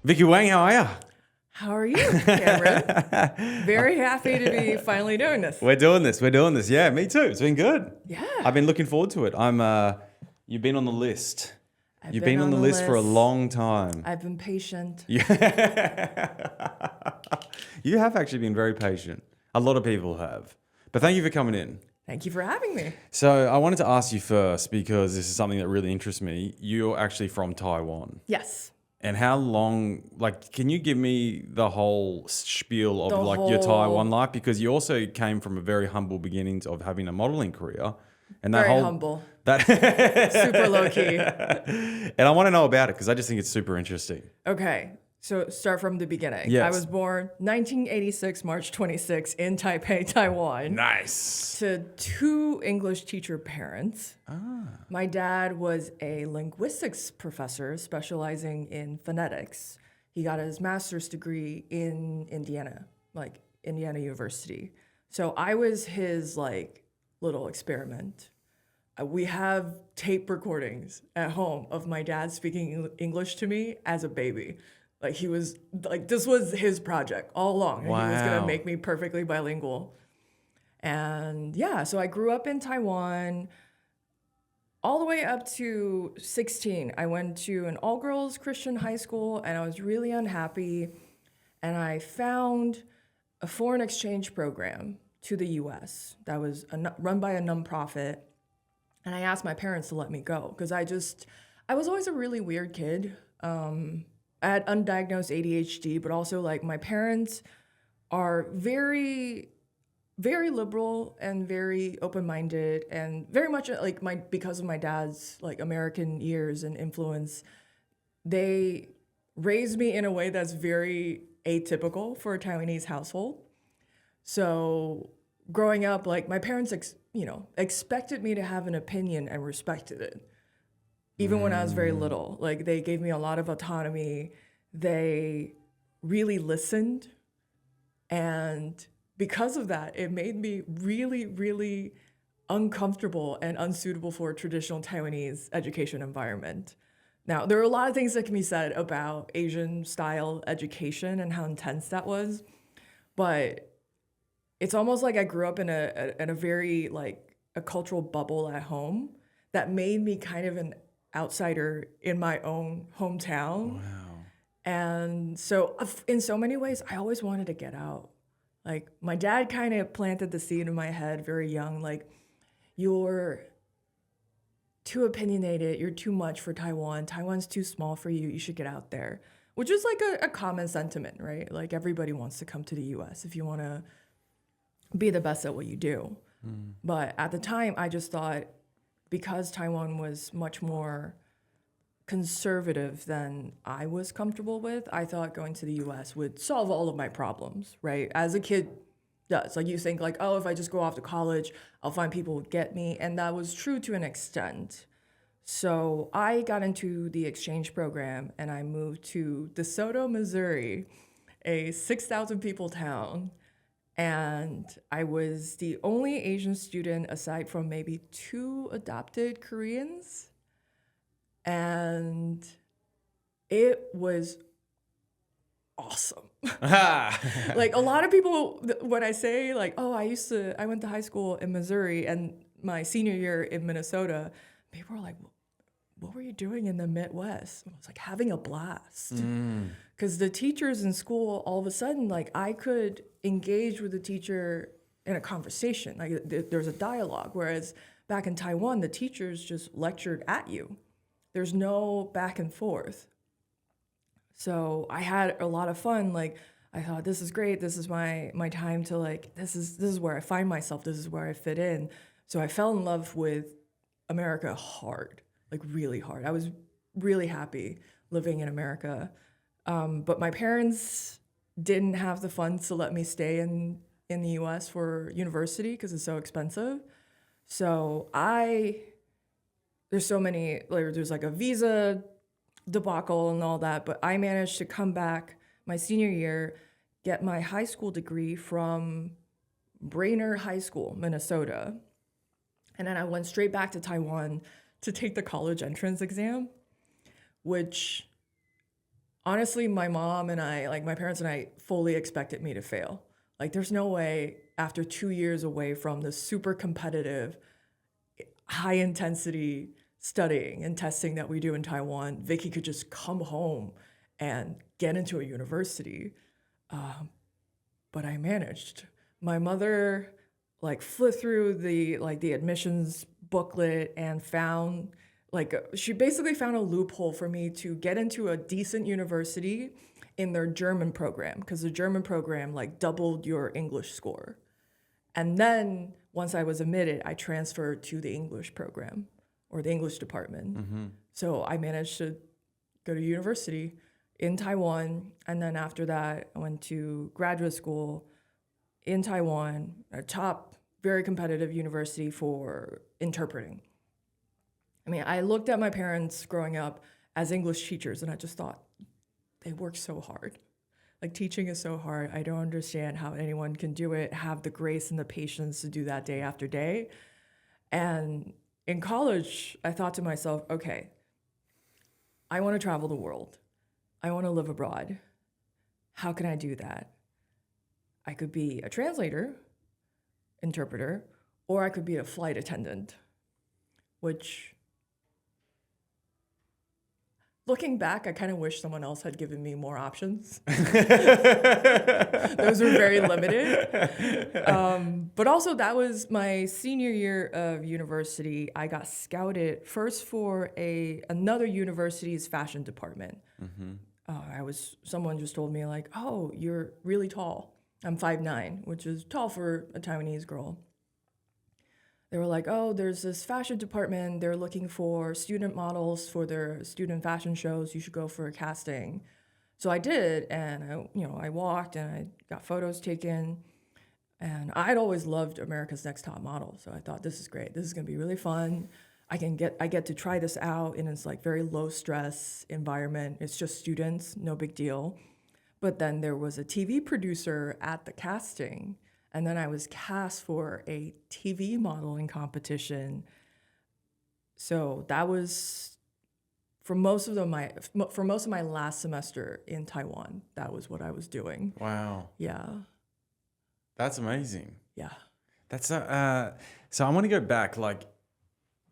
Vickie Wang, how are you? How are you, Cameron? Very happy to be finally doing this. We're doing this. Yeah, me too. It's been good. Yeah. I've been looking forward to it. You've been on the list. You've been on the list for a long time. I've been patient. You have actually been very patient. A lot of people have. But thank you for coming in. Thank you for having me. So I wanted to ask you first, because this is something that really interests me. You're actually from Taiwan. Yes. And how long, can you give me the whole spiel of your Taiwan life? Because you also came from a very humble beginnings of having a modeling career. And that very humble. That super low key. And I want to know about it because I just think it's super interesting. Okay. So start from the beginning. Yes. I was born 1986, March 26 in Taipei, Taiwan. Nice. To two English teacher parents. My dad was a linguistics professor specializing in phonetics. He got his master's degree in Indiana, Indiana University. So I was his little experiment. We have tape recordings at home of my dad speaking English to me as a baby. This was his project all along. Wow. He was going to make me perfectly bilingual. And yeah, so I grew up in Taiwan all the way up to 16. I went to an all-girls Christian high school, and I was really unhappy. And I found a foreign exchange program to the U.S. that was run by a nonprofit. And I asked my parents to let me go because I was always a really weird kid. I had undiagnosed ADHD, but also my parents are very, very liberal and very open-minded, and very much because of my dad's American years and influence, they raised me in a way that's very atypical for a Taiwanese household. So growing up, my parents, expected me to have an opinion and respected it. Even when I was very little, they gave me a lot of autonomy. They really listened. And because of that, it made me really, really uncomfortable and unsuitable for a traditional Taiwanese education environment. Now, there are a lot of things that can be said about Asian style education and how intense that was. But it's almost like I grew up in a very a cultural bubble at home that made me kind of an outsider in my own hometown. Wow. And so in so many ways, I always wanted to get out. My dad kind of planted the seed in my head very young, you're too opinionated, you're too much for Taiwan. Taiwan's too small for you, you should get out there. Which is a common sentiment, right? Everybody wants to come to the US if you want to be the best at what you do. But at the time, I just thought, because Taiwan was much more conservative than I was comfortable with, I thought going to the US would solve all of my problems, right? As a kid does. You think if I just go off to college, I'll find people who get me. And that was true to an extent. So I got into the exchange program and I moved to DeSoto, Missouri, a 6,000 people town. And I was the only Asian student aside from maybe 2 adopted Koreans. And it was awesome. A lot of people, when I say I went to high school in Missouri and my senior year in Minnesota, people are like, what were you doing in the Midwest? I was having a blast. Because the teachers in school, all of a sudden, I could engage with the teacher in a conversation. There's a dialogue. Whereas back in Taiwan, the teachers just lectured at you. There's no back and forth. So I had a lot of fun. I thought, this is great. This is my time to this is where I find myself. This is where I fit in. So I fell in love with America hard, really hard. I was really happy living in America. But my parents didn't have the funds to let me stay in the US for university because it's so expensive. So there's so many, there's a visa debacle and all that, but I managed to come back my senior year, get my high school degree from Brainerd High School, Minnesota. And then I went straight back to Taiwan to take the college entrance exam, which honestly, my mom and I, like my parents and I, fully expected me to fail. Like, there's no way after 2 years away from the super competitive, high intensity studying and testing that we do in Taiwan, Vickie could just come home and get into a university. But I managed. My mother like flipped through the admissions booklet and found she basically found a loophole for me to get into a decent university in their German program, because the German program like doubled your English score. And then once I was admitted, I transferred to the English program or the English department. Mm-hmm. So I managed to go to university in Taiwan. And then after that, I went to graduate school in Taiwan, a top, very competitive university for interpreting. I mean, I looked at my parents growing up as English teachers, and I just thought, they work so hard. Like, teaching is so hard. I don't understand how anyone can do it, have the grace and the patience to do that day after day. And in college, I thought to myself, okay, I want to travel the world. I want to live abroad. How can I do that? I could be a translator, interpreter, or I could be a flight attendant, which, looking back, I kind of wish someone else had given me more options. Those were very limited. But also, that was my senior year of university. I got scouted first for another university's fashion department. Mm-hmm. Someone just told me like, oh, you're really tall. I'm 5'9", which is tall for a Taiwanese girl. They were like, oh, there's this fashion department. They're looking for student models for their student fashion shows. You should go for a casting. So I did, and I walked and I got photos taken. And I'd always loved America's Next Top Model. So I thought, this is great. This is gonna be really fun. I get to try this out in this like very low stress environment. It's just students, no big deal. But then there was a TV producer at the casting, and then I was cast for a TV modeling competition. So that was for most of my last semester in Taiwan. That was what I was doing. Wow. Yeah. That's amazing. Yeah. That's so I want to go back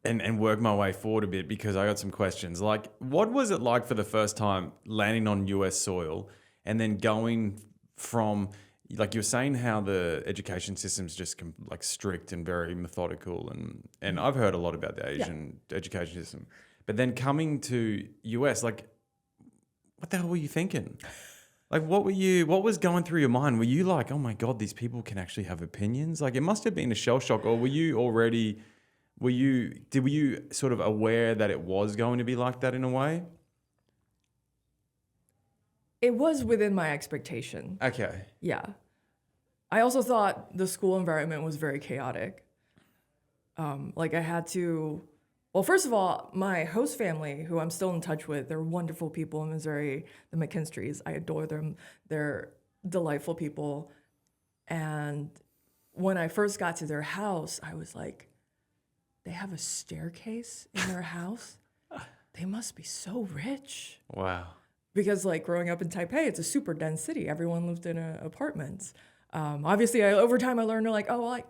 and work my way forward a bit, because I got some questions. Like, what was it like for the first time landing on US soil and then going from, like you were saying, how the education system's just like strict and very methodical, and I've heard a lot about the Asian education system, but then coming to US, like, what the hell were you thinking? Like, what was going through your mind? Were you like, oh my God, these people can actually have opinions? Like, it must have been a shell shock, or were you sort of aware that it was going to be like that in a way? It was within my expectation. Okay. Yeah. I also thought the school environment was very chaotic. I had to, well, first of all, my host family, who I'm still in touch with, they're wonderful people in Missouri, the McKinstries. I adore them. They're delightful people. And when I first got to their house, I was like, they have a staircase in their house? They must be so rich. Wow. Because like growing up in Taipei, it's a super dense city. Everyone lived in apartments. Obviously, over time I learned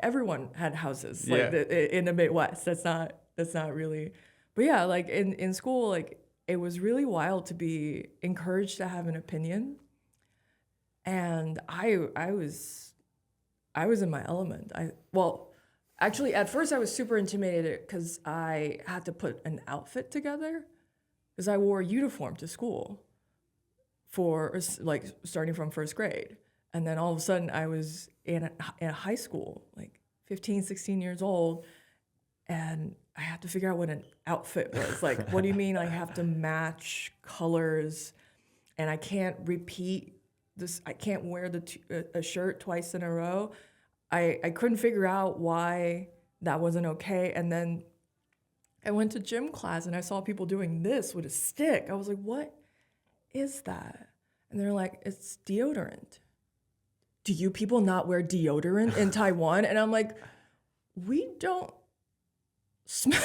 everyone had houses in the Midwest. That's not really, but yeah, like in school, like it was really wild to be encouraged to have an opinion, and I was in my element. Actually, at first I was super intimidated because I had to put an outfit together, because I wore a uniform to school for like starting from first grade. And then all of a sudden I was in a high school, like 15, 16 years old, and I had to figure out what an outfit was. Like, what do you mean I have to match colors and I can't repeat this? I can't wear a shirt twice in a row. I couldn't figure out why that wasn't okay. And then I went to gym class and I saw people doing this with a stick. I was like, what is that? And they're like, it's deodorant. Do you people not wear deodorant in Taiwan? And I'm like, we don't smell.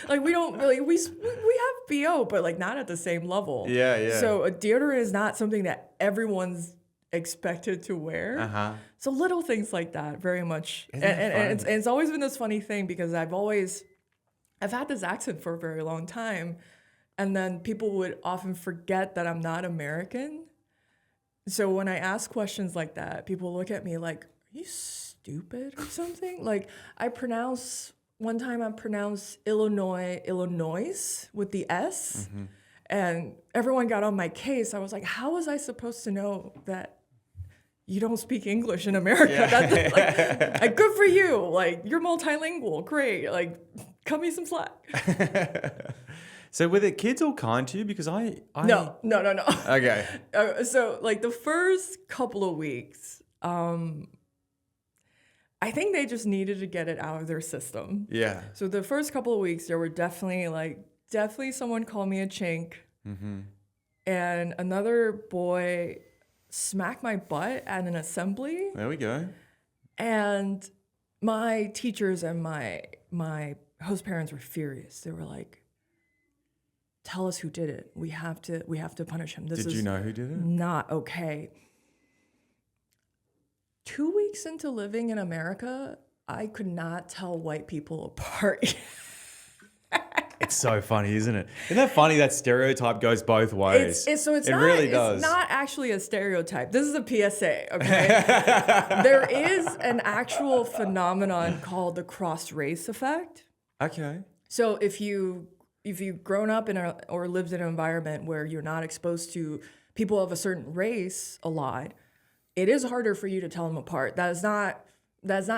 Like, we don't really, we have BO, but like not at the same level. Yeah, yeah. So a deodorant is not something that everyone's expected to wear. Uh-huh. So little things like that, very much. Isn't that And funny? it's always been this funny thing because I've had this accent for a very long time. And then people would often forget that I'm not American. So when I ask questions like that, people look at me like, are you stupid or something? Like one time I pronounced Illinois with the S. Mm-hmm. And everyone got on my case. I was like, how was I supposed to know that you don't speak English in America? Yeah. That's like, good for you. Like, you're multilingual. Great. Like, cut me some slack. So were the kids all kind to you? Because I... No. Okay. So, like, the first couple of weeks, I think they just needed to get it out of their system. Yeah. So the first couple of weeks, there were definitely someone called me a chink. Mm-hmm. And another boy smacked my butt at an assembly. There we go. And my teachers and my host parents were furious. They were like, tell us who did it. We have to punish him. Did you know who did it? Not okay. 2 weeks into living in America, I could not tell white people apart. It's so funny, isn't it? Isn't that funny that stereotype goes both ways? It really does. It's not actually a stereotype. This is a PSA, okay? There is an actual phenomenon called the cross-race effect. Okay. So if you've grown up or lived in an environment where you're not exposed to people of a certain race a lot, it is harder for you to tell them apart. That is not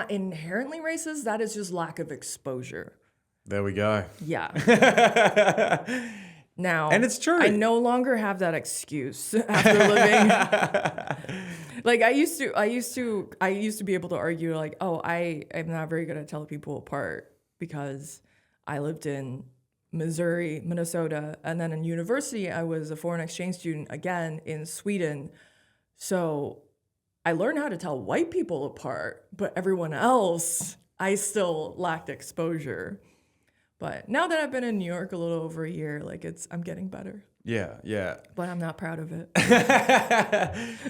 inherently racist. That is just lack of exposure. There we go. Yeah. Now, and it's true. I no longer have that excuse after living. Like I used to be able to argue like, oh, I am not very good at telling people apart because I lived in Missouri, Minnesota, and then in university I was a foreign exchange student again in Sweden. So I learned how to tell white people apart, but everyone else, I still lacked exposure. But now that I've been in New York a little over a year, like I'm getting better. Yeah, yeah. But I'm not proud of it.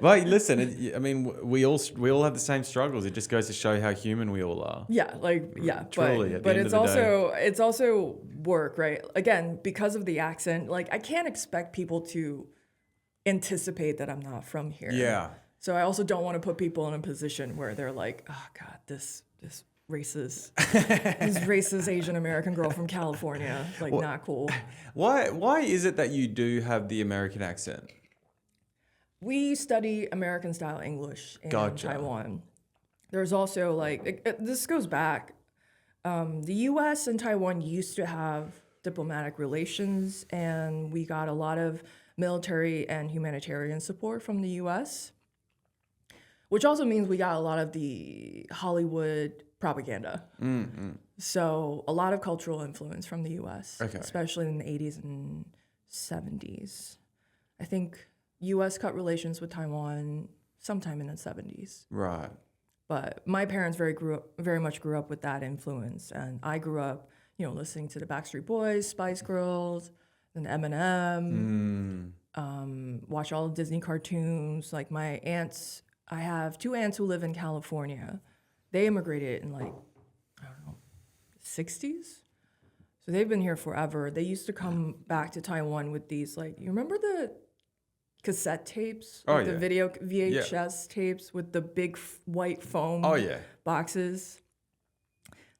Well, listen, I mean, we all have the same struggles. It just goes to show how human we all are. Yeah, Truly, but it's also work, right? Again, because of the accent, like I can't expect people to anticipate that I'm not from here. Yeah. So I also don't want to put people in a position where they're like, oh God, this racist Asian American girl from California, like not cool. Why is it that you do have the American accent? We study American style English in Taiwan. There's also this goes back. The U.S. and Taiwan used to have diplomatic relations, and we got a lot of military and humanitarian support from the U.S., which also means we got a lot of the Hollywood propaganda. Mm-hmm. So a lot of cultural influence from the U.S., Okay. especially in the 80s and 70s. I think U.S. cut relations with Taiwan sometime in the 70s. Right. But my parents very much grew up with that influence, and I grew up, listening to the Backstreet Boys, Spice Girls, and Eminem. Watch all the Disney cartoons. Like my aunts, I have 2 aunts who live in California. They immigrated in 60s. So they've been here forever. They used to come back to Taiwan with these, you remember the cassette tapes? The video VHS tapes with the big white foam boxes?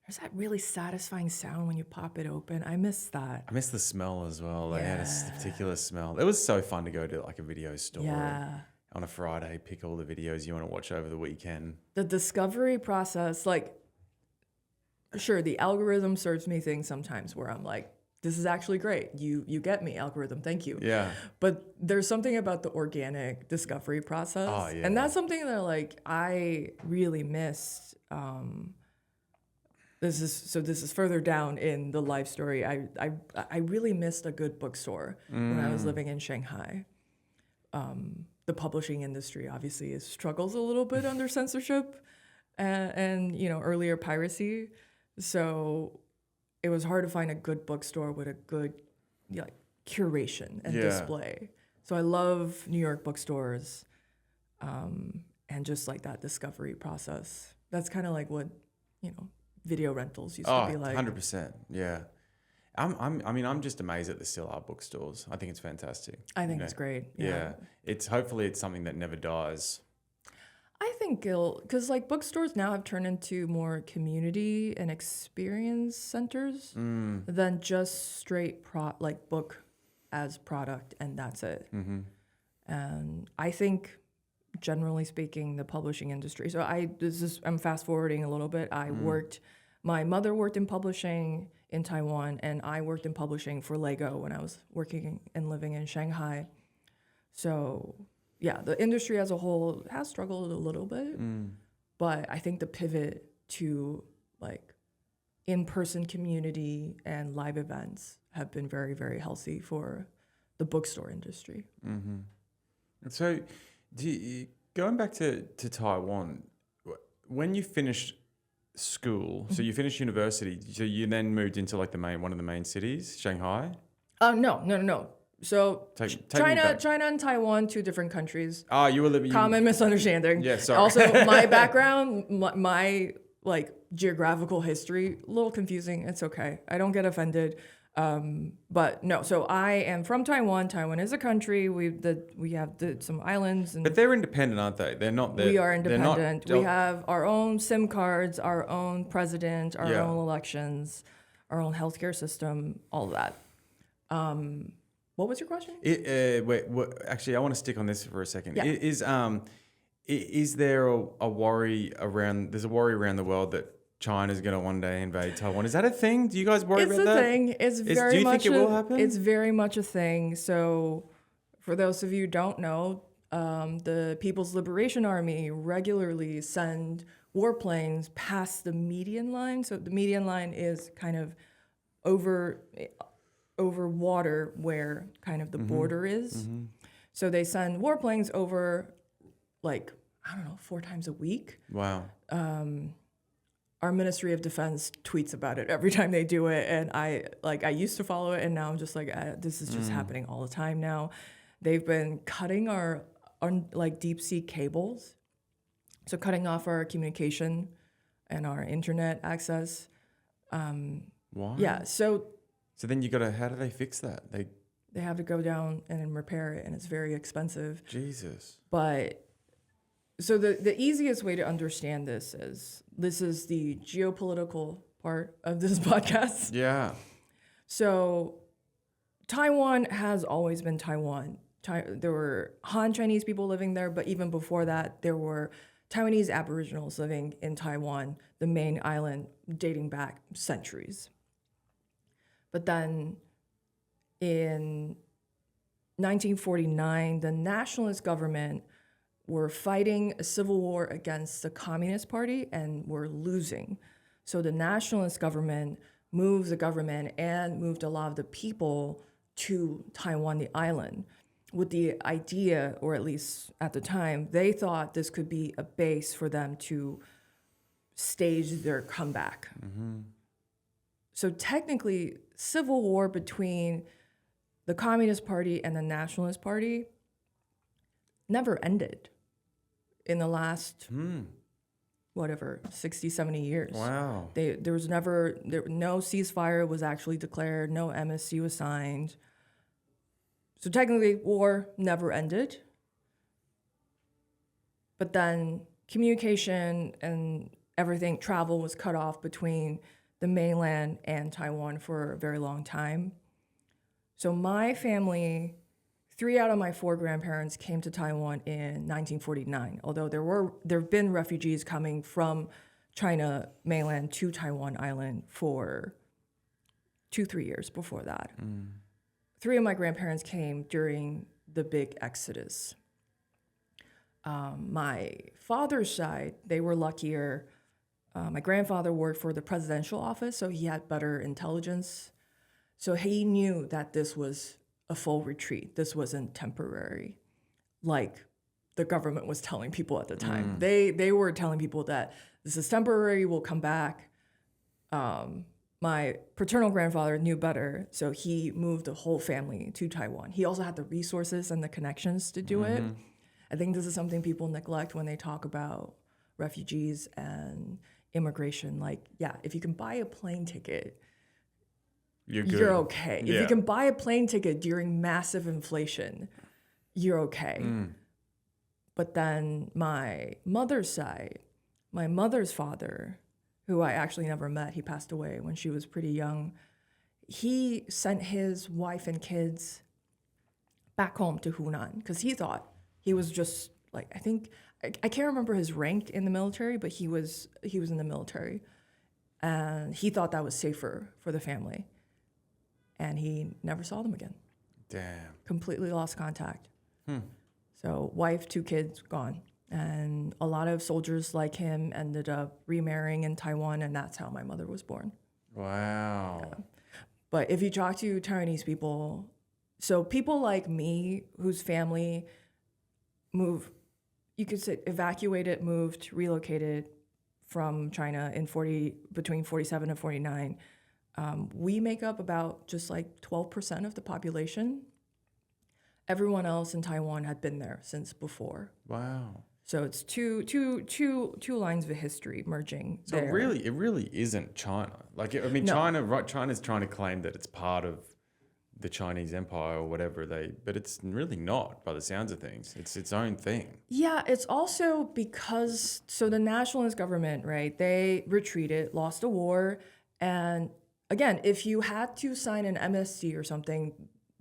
There's that really satisfying sound when you pop it open. I miss that. I miss the smell as well. They had a particular smell. It was so fun to go to a video store. Yeah. On a Friday, pick all the videos you want to watch over the weekend. The discovery process, sure, the algorithm serves me things sometimes where I'm like, this is actually great. You get me, algorithm. Thank you. Yeah. But there's something about the organic discovery process. Oh, yeah. And that's something that I really missed. This is further down in the life story. I really missed a good bookstore when I was living in Shanghai. The publishing industry obviously struggles a little bit under censorship and earlier piracy. So it was hard to find a good bookstore with a good curation and Yeah. display. So I love New York bookstores, and just like that discovery process. That's kind of like what, video rentals used to be like. 100%. Yeah. I'm just amazed that there still are bookstores. I think it's fantastic. I think it's great. Yeah. Hopefully it's something that never dies. I think because like bookstores now have turned into more community and experience centers than just straight book as product and that's it. Mm-hmm. And I think, generally speaking, the publishing industry. So I'm fast forwarding a little bit. My mother worked in publishing in Taiwan, and I worked in publishing for Lego when I was working and living in Shanghai. So yeah, the industry as a whole has struggled a little bit, but I think the pivot to like in-person community and live events have been very, very healthy for the bookstore industry. Mm-hmm. And so, going back to Taiwan, when you finished school, so you finished university, so you then moved into like one of the main cities, Shanghai? No. So Take China and Taiwan, two different countries. You were living. Common misunderstanding. Yeah, sorry. Also, my background, my like geographical history, a little confusing. It's okay. I don't get offended. But no. So I am from Taiwan. Taiwan is a country. We have some islands, But they're independent, aren't they? They're not. We are independent. We have our own SIM cards, our own president, our own elections, our own healthcare system, all of that. What was your question? Actually, I want to stick on this for a second. Yeah. Is there a worry around? There's a worry around the world that China's going to one day invade Taiwan. Is that a thing? Do you guys worry about that? It's a thing. Do you think it will happen? It's very much a thing. So, for those of you who don't know, the People's Liberation Army regularly send warplanes past the median line. So the median line is kind of over water where kind of the border is. Mm-hmm. So they send warplanes over, like, I don't know, 4 times a week. Wow. Our Ministry of Defense tweets about it every time they do it, and I used to follow it, and now I'm just like, this is just happening all the time now. They've been cutting our like deep sea cables, so cutting off our communication and our internet access. Why? Yeah, so then how do they fix that? They have to go down and repair it, and it's very expensive. Jesus. But so the easiest way to understand this is the geopolitical part of this podcast. Yeah. So Taiwan has always been Taiwan. There were Han Chinese people living there, but even before that, there were Taiwanese Aboriginals living in Taiwan, the main island, dating back centuries. But then in 1949, the nationalist government were fighting a civil war against the Communist Party and were losing. So the nationalist government moved the government and moved a lot of the people to Taiwan, the island, with the idea, or at least at the time, they thought this could be a base for them to stage their comeback. Mm-hmm. So technically, civil war between the Communist Party and the Nationalist Party never ended in the last, 60, 70 years. Wow. There was no ceasefire was actually declared, no MSC was signed. So technically, war never ended. But then communication and everything, travel was cut off between the mainland and Taiwan for a very long time. So my family, 3 out of my 4 grandparents came to Taiwan in 1949, although there have been refugees coming from China mainland to Taiwan island for 2-3 years before that. 3 of my grandparents came during the big exodus. My father's side, they were luckier. My grandfather worked for the presidential office, so he had better intelligence. So he knew that this was a full retreat. This wasn't temporary, like the government was telling people at the time. They were telling people that this is temporary, we'll come back. my paternal grandfather knew better, so he moved the whole family to Taiwan. He also had the resources and the connections to do it. I think this is something people neglect when they talk about refugees and immigration. Like, yeah, if you can buy a plane ticket, you're okay. If you can buy a plane ticket during massive inflation, you're okay. But then my mother's side, my mother's father, who I actually never met, he passed away when she was pretty young. He sent his wife and kids back home to Hunan because he thought he was just like, I can't remember his rank in the military, but he was in the military. And he thought that was safer for the family. And he never saw them again. Damn. Completely lost contact. So wife, 2 kids, gone. And a lot of soldiers like him ended up remarrying in Taiwan, and that's how my mother was born. Wow. Yeah. But if you talk to Taiwanese people, so people like me whose family moved, you could say evacuated, moved, relocated from China between 47 and 49, we make up about just like 12% of the population. Everyone else in Taiwan had been there since before. Wow. So it's two lines of history merging. So there. it really isn't China. Like, I mean, No. China's trying to claim that it's part of the Chinese Empire or whatever but it's really not by the sounds of things. It's its own thing. Yeah, it's also because, so the nationalist government, right, they retreated, lost the war. And again, if you had to sign an MSC or something,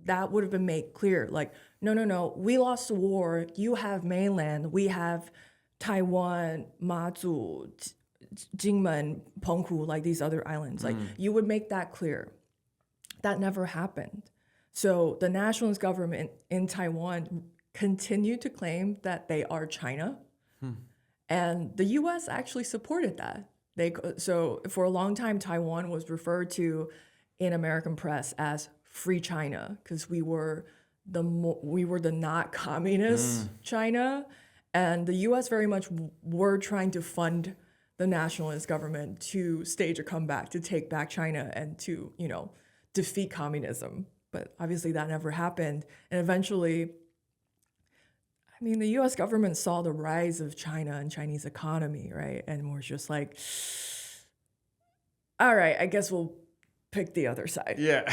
that would have been made clear. Like, no, we lost the war. You have mainland. We have Taiwan, Mazu, Jingmen, Penghu, like these other islands. Like, you would make that clear. That never happened. So the nationalist government in Taiwan continued to claim that they are China. And the US actually supported that. So for a long time, Taiwan was referred to in American press as Free China because we were the not communist China, and the U.S. very much were trying to fund the nationalist government to stage a comeback, to take back China and to defeat communism. But obviously that never happened, and eventually, I mean, the U.S. government saw the rise of China and Chinese economy, right, and was just like, all right, I guess we'll pick the other side. Yeah.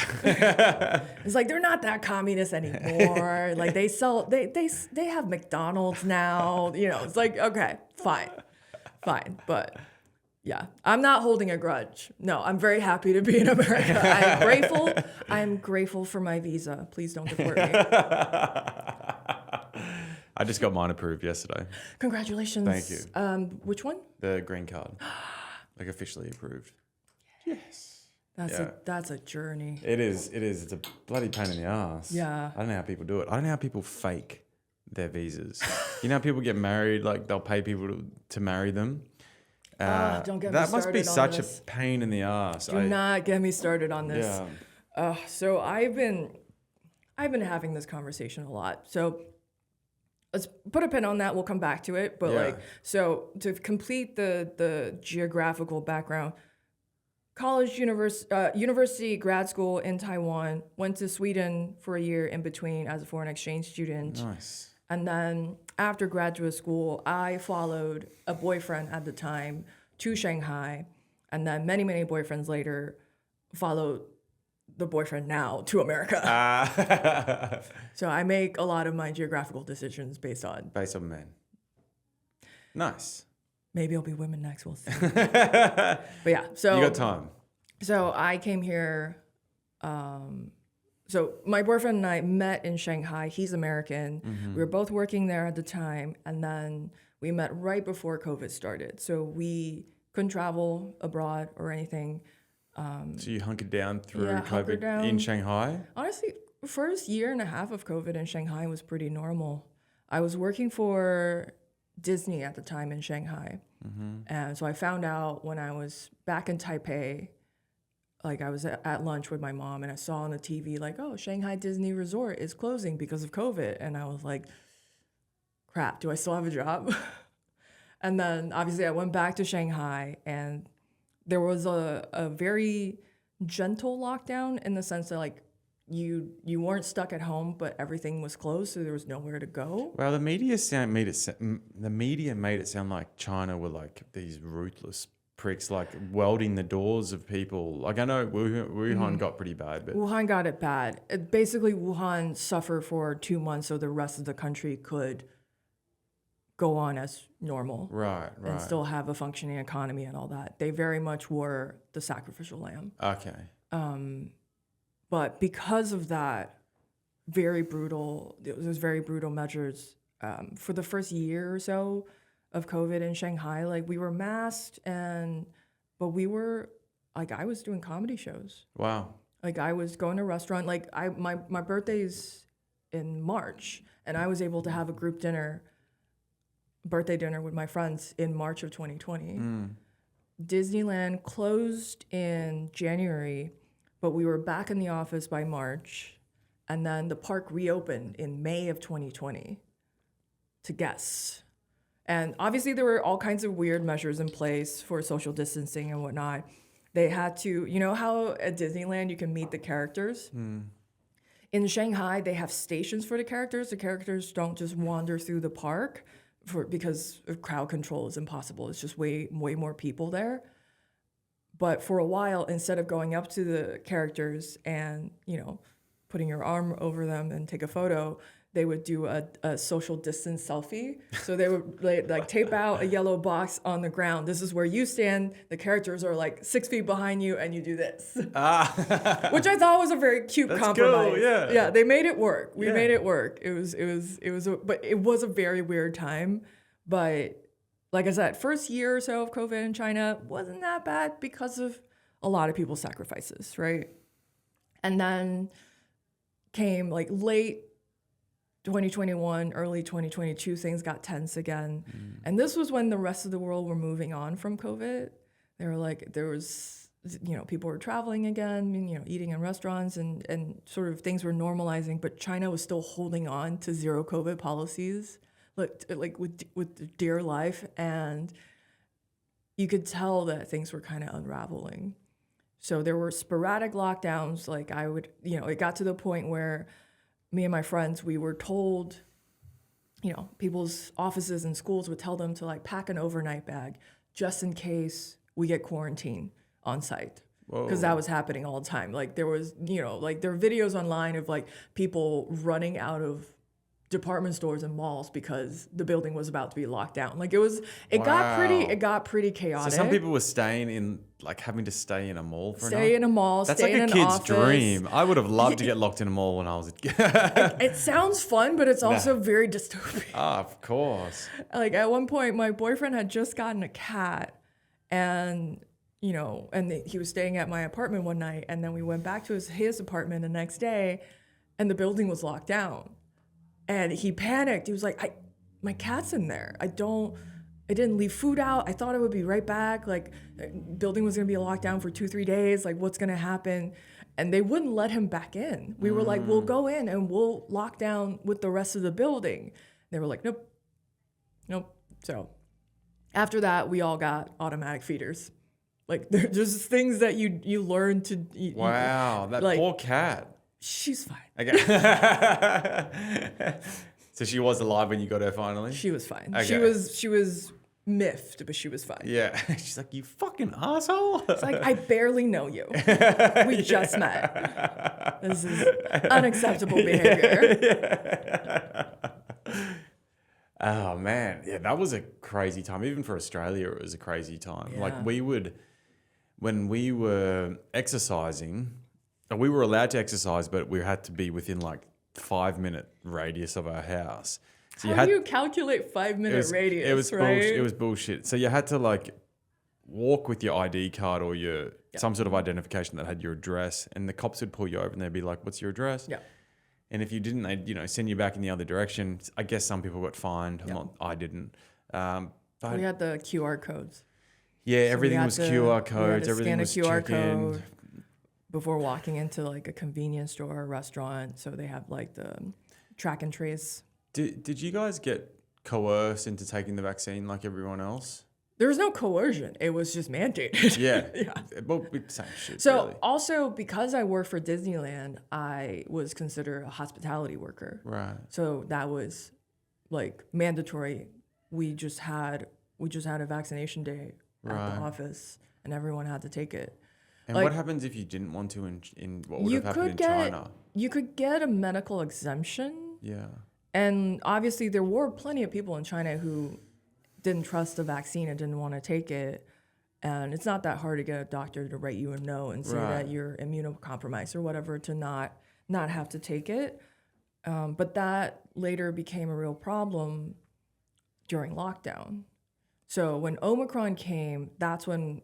It's like they're not that communist anymore. Like they have McDonald's now. It's like, okay, fine. But yeah, I'm not holding a grudge. No, I'm very happy to be in America. I'm grateful for my visa. Please don't deport me. I just got mine approved yesterday. Congratulations. Thank you. Which one? The green card. Like officially approved. Yes. That's a journey. It is. It's a bloody pain in the ass. Yeah. I don't know how people do it. I don't know how people fake their visas. You know how people get married, like they'll pay people to marry them? Don't get me that must be started such on this. a pain in the ass. Do not get me started on this. Yeah. So I've been having this conversation a lot. So let's put a pin on that. We'll come back to it. But so to complete the geographical background, college, university, grad school in Taiwan, went to Sweden for a year in between as a foreign exchange student. Nice. And then after graduate school, I followed a boyfriend at the time to Shanghai. And then many, many boyfriends later followed the boyfriend now to America. So I make a lot of my geographical decisions based on men. Nice. Maybe it'll be women next. We'll see. But yeah, so you got time. So I came here. So my boyfriend and I met in Shanghai. He's American. We were both working there at the time, and then we met right before COVID started. So we couldn't travel abroad or anything. So you hunkered down through hunkered COVID down. in Shanghai? Honestly, first year and a half of COVID in Shanghai was pretty normal. I was working for Disney at the time in Shanghai. And so I found out when I was back in Taipei, like I was at lunch with my mom and I saw on the TV like, oh, Shanghai Disney Resort is closing because of COVID. And I was like, crap, do I still have a job? And then obviously I went back to Shanghai and there was a very gentle lockdown in the sense that like you weren't stuck at home, but everything was closed, so there was nowhere to go. Well, the media made it sound like China were like these ruthless pricks, like welding the doors of people. Like I know Wuhan got pretty bad, but Wuhan got it bad. Basically, Wuhan suffered for 2 months, so the rest of the country could go on as normal, right, and still have a functioning economy and all that. They very much were the sacrificial lamb. Okay. But because of that, there's very brutal measures for the first year or so of COVID in Shanghai. Like we were masked, but we were like I was doing comedy shows. Wow. Like I was going to a restaurant. Like my birthday's in March, and I was able to have a group birthday dinner with my friends in March of 2020. Disneyland closed in January, but we were back in the office by March, and then the park reopened in May of 2020 to guests. And obviously there were all kinds of weird measures in place for social distancing and whatnot. They had to, you know how at Disneyland you can meet the characters? In Shanghai, they have stations for the characters. The characters don't just wander through the park because crowd control is impossible. It's just way more people there. But for a while, instead of going up to the characters and, you know, putting your arm over them and take a photo, they would do a social distance selfie. So they would like tape out a yellow box on the ground. This is where you stand. The characters are like 6 feet behind you, and you do this. Which I thought was a very cute compromise. Cool, yeah. Yeah, they made it work. We made it work. But it was a very weird time. But like I said, first year or so of COVID in China wasn't that bad because of a lot of people's sacrifices, right? And then came like late 2021, early 2022, things got tense again. And this was when the rest of the world were moving on from COVID. They were like, there was, you know, people were traveling again, you know, eating in restaurants and sort of things were normalizing, but China was still holding on to zero COVID policies, like with dear life. And you could tell that things were kind of unraveling. So there were sporadic lockdowns. Like it got to the point where me and my friends, we were told, you know, people's offices and schools would tell them to like pack an overnight bag just in case we get quarantined on site. Because that was happening all the time. Like there was, you know, like there are videos online of like people running out of department stores and malls because the building was about to be locked down. Like it got pretty chaotic. So some people were having to stay in a mall for stay in a mall, That's stay like in a an kid's office. dream. I would have loved to get locked in a mall when I was a kid. It sounds fun, but it's also very dystopian. Of course. Like at one point, my boyfriend had just gotten a cat, and you know, he was staying at my apartment one night, and then we went back to his apartment the next day, and the building was locked down, and he panicked. He was like, "My cat's in there. I didn't leave food out. I thought I would be right back. Like, building was gonna be locked down for 2-3 days. Like, what's gonna happen?" And they wouldn't let him back in. We were like, "We'll go in and we'll lock down with the rest of the building." They were like, "Nope." So after that, we all got automatic feeders. Like, they're just things that you learn to eat. Wow, that like, poor cat. She's fine. Okay. So she was alive when you got her finally? She was fine. Okay. She was miffed, but she was fine. Yeah. She's like, "You fucking asshole." It's like, I barely know you. We just met. This is unacceptable behavior. Oh, man. Yeah, that was a crazy time. Even for Australia, it was a crazy time. Yeah. Like when we were exercising, we were allowed to exercise, but we had to be within like 5-minute radius of our house. So How do you calculate 5-minute radius? It was right? It was bullshit. So you had to like walk with your ID card or some sort of identification that had your address, and the cops would pull you over and they'd be like, "What's your address?" Yeah. And if you didn't, they'd send you back in the other direction. I guess some people got fined. I didn't. But We had the QR codes. yeah, everything was QR codes. Everything was scan a QR check-in. code before walking into like a convenience store or restaurant. So they have like the track and trace. Did you guys get coerced into taking the vaccine like everyone else? There was no coercion. It was just mandated. Yeah. Yeah. Well, same shit, So really. also because I worked for Disneyland, I was considered a hospitality worker. Right. So that was like mandatory. We just had a vaccination day at Right. the office, and everyone had to take it. And Like, what happens if you didn't want to in what would you have happened in could get China? you could get a medical exemption, Yeah. and obviously there were plenty of people in China who didn't trust the vaccine and didn't want to take it. And it's not that hard to get a doctor to write you a note and say Right. that you're immunocompromised or whatever to not have to take it. But that later became a real problem during lockdown. So when Omicron came, that's when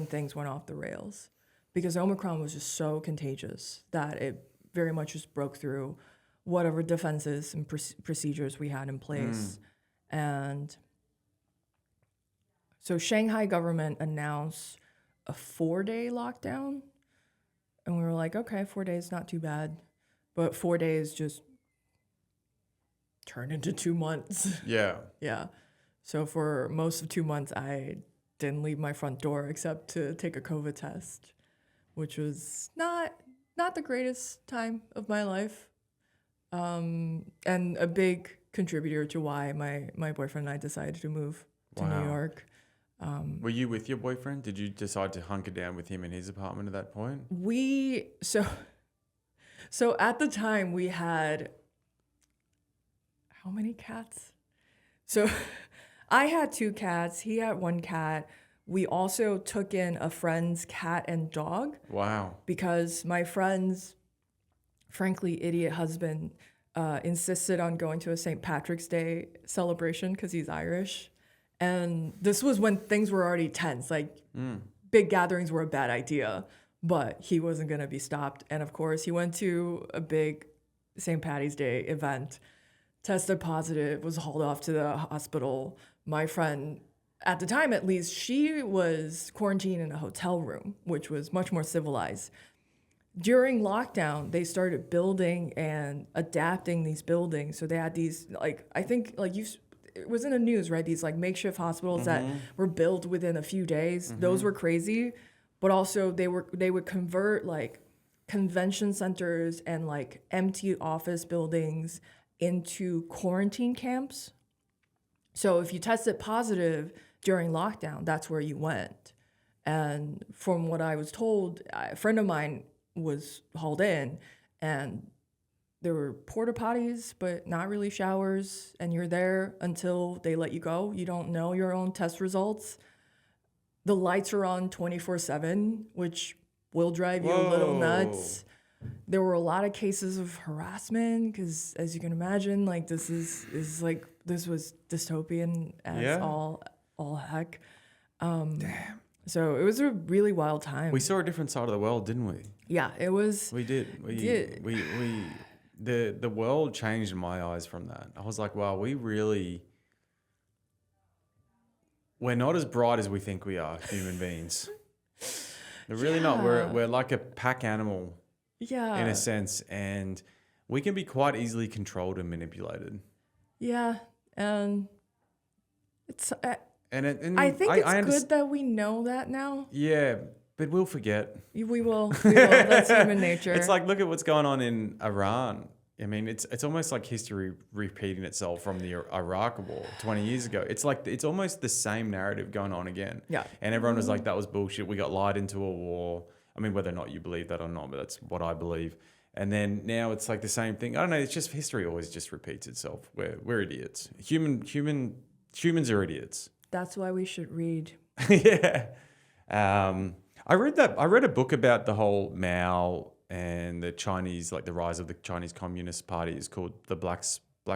things went off the rails, because Omicron was just so contagious that it very much just broke through whatever defenses and procedures we had in place. And so Shanghai government announced a 4-day lockdown, and we were like, okay, 4 days, not too bad. But 4 days just turned into 2 months. Yeah. Yeah. So for most of 2 months, I didn't leave my front door except to take a COVID test, which was not the greatest time of my life. And a big contributor to why my boyfriend and I decided to move to Wow. New York. Were you with your boyfriend? Did you decide to hunker down with him in his apartment at that point? So at the time we had how many cats? So I had 2 cats, he had 1 cat. We also took in a friend's cat and dog Wow. because my friend's frankly idiot husband insisted on going to a St. Patrick's Day celebration because he's Irish. And this was when things were already tense. Like, big gatherings were a bad idea, but he wasn't going to be stopped. And of course, he went to a big St. Patty's Day event, tested positive, was hauled off to the hospital. My friend, at the time at least, she was quarantined in a hotel room, which was much more civilized. During lockdown, they started building and adapting these buildings. So they had these, like, I think, like, it was in the news, right? These like makeshift hospitals that were built within a few days. Those were crazy, but also they would convert like convention centers and like empty office buildings into quarantine camps. So if you tested positive during lockdown, that's where you went. And from what I was told, a friend of mine was hauled in, and there were porta potties, but not really showers, and you're there until they let you go. You don't know your own test results. The lights are on 24/7, which will drive you a little nuts. There were a lot of cases of harassment because, as you can imagine, like this was dystopian as all heck. Damn. So it was a really wild time. We saw a different side of the world, didn't we? Yeah, it was. We did. We did. The world changed in my eyes from that. I was like, wow, we're not as bright as we think we are, human beings. We're really not. We're like a pack animal Yeah. in a sense, and we can be quite easily controlled and manipulated. Yeah, and it's. And I think it's good that we know that now. Yeah, but we'll forget. We will. That's human nature. It's like, look at what's going on in Iran. I mean, it's almost like history repeating itself from the Iraq War 20 years ago. It's like it's almost the same narrative going on again. Yeah. And everyone was like, that was bullshit. We got lied into a war. I mean, whether or not you believe that or not, but that's what I believe. And then now it's like the same thing. I don't know. It's just history always just repeats itself. We're idiots. Humans are idiots. That's why we should read. Yeah. I read a book about the whole Mao and the Chinese, like the rise of the Chinese Communist Party. Is called The Black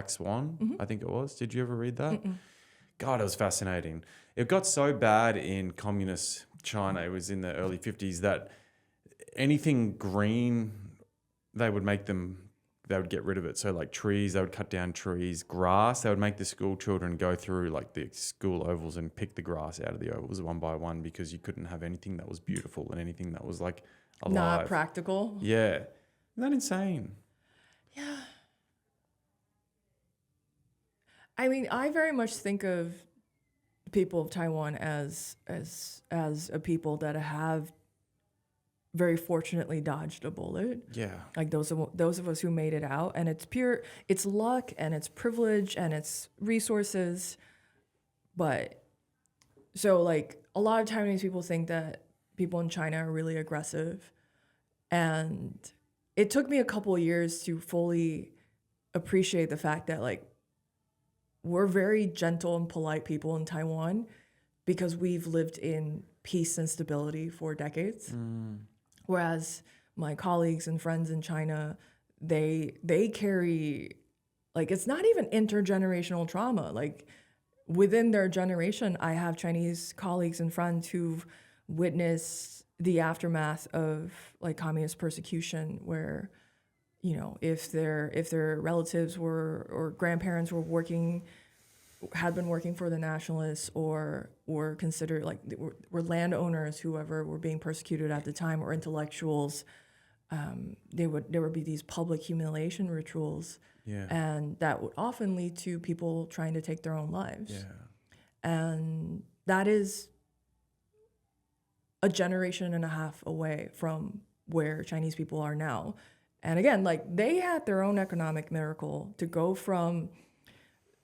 Swan, I think it was. Did you ever read that? God, it was fascinating. It got so bad in communist China, it was in the early 50s, that anything green, they would get rid of it. So like trees, they would cut down trees. Grass, they would make the school children go through like the school ovals and pick the grass out of the ovals one by one, because you couldn't have anything that was beautiful and anything that was like alive. Not practical. Yeah. Isn't that insane? Yeah. I mean, I very much think of people of Taiwan as a people that have very fortunately dodged a bullet. Yeah. Like those of us who made it out, and it's luck and it's privilege and it's resources. But so like a lot of Taiwanese people think that people in China are really aggressive, and it took me a couple of years to fully appreciate the fact that like we're very gentle and polite people in Taiwan because we've lived in peace and stability for decades. Whereas my colleagues and friends in China, they carry, like, it's not even intergenerational trauma. Like within their generation, I have Chinese colleagues and friends who've witnessed the aftermath of like communist persecution, where, you know, if their relatives were or grandparents had been working for the nationalists, or were considered like were landowners, whoever were being persecuted at the time, or intellectuals, there would be these public humiliation rituals, and that would often lead to people trying to take their own lives. And that is a generation and a half away from where Chinese people are now. And again, like they had their own economic miracle to go from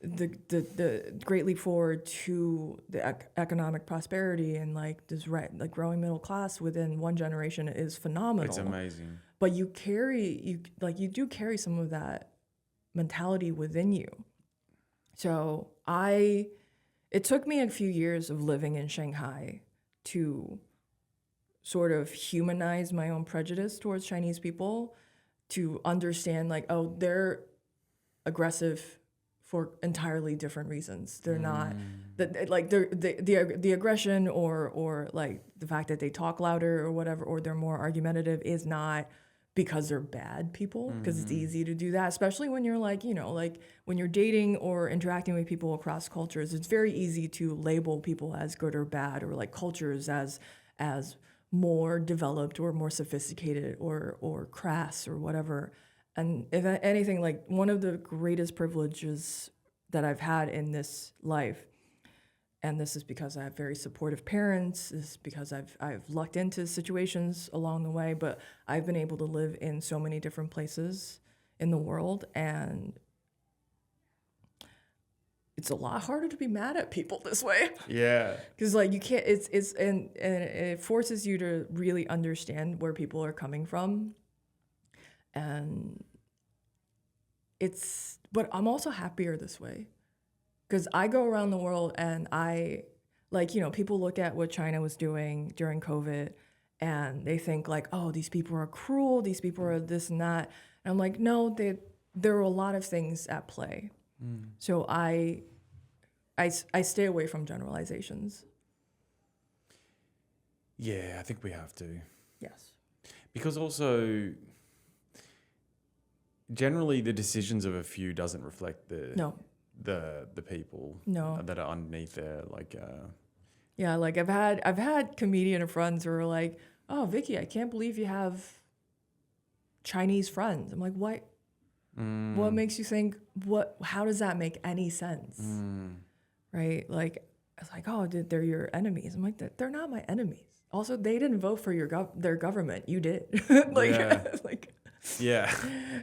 the Great Leap Forward to the economic prosperity, and like this like growing middle class within one generation is phenomenal. It's amazing. But you do carry some of that mentality within you. So it took me a few years of living in Shanghai to sort of humanize my own prejudice towards Chinese people, to understand like, oh, they're aggressive for entirely different reasons. They're not like the aggression or like the fact that they talk louder or whatever, or they're more argumentative, is not because they're bad people, because it's easy to do that, especially when you're like, you know, like when you're dating or interacting with people across cultures. It's very easy to label people as good or bad, or like cultures as more developed or more sophisticated or crass or whatever. And if anything, like one of the greatest privileges that I've had in this life, and this is because I have very supportive parents, this is because I've lucked into situations along the way, but I've been able to live in so many different places in the world, and it's a lot harder to be mad at people this way. Yeah. Because like you can't, and it forces you to really understand where people are coming from. And but I'm also happier this way, because I go around the world and I, like, you know, people look at what China was doing during COVID and they think like, oh, these people are cruel, these people are this and that. And I'm like, no, there are a lot of things at play. So I stay away from generalizations. Yeah, I think we have to. Yes. Because also, generally the decisions of a few doesn't reflect the people that are underneath there. Like yeah, like I've had comedian friends who are like, oh, Vickie, I can't believe you have Chinese friends. I'm like, what? What makes you think, how does that make any sense? Right? Like, I was like, oh, they're your enemies. I'm like, they're not my enemies. Also, they didn't vote for their government. You did. Like, yeah. like, yeah.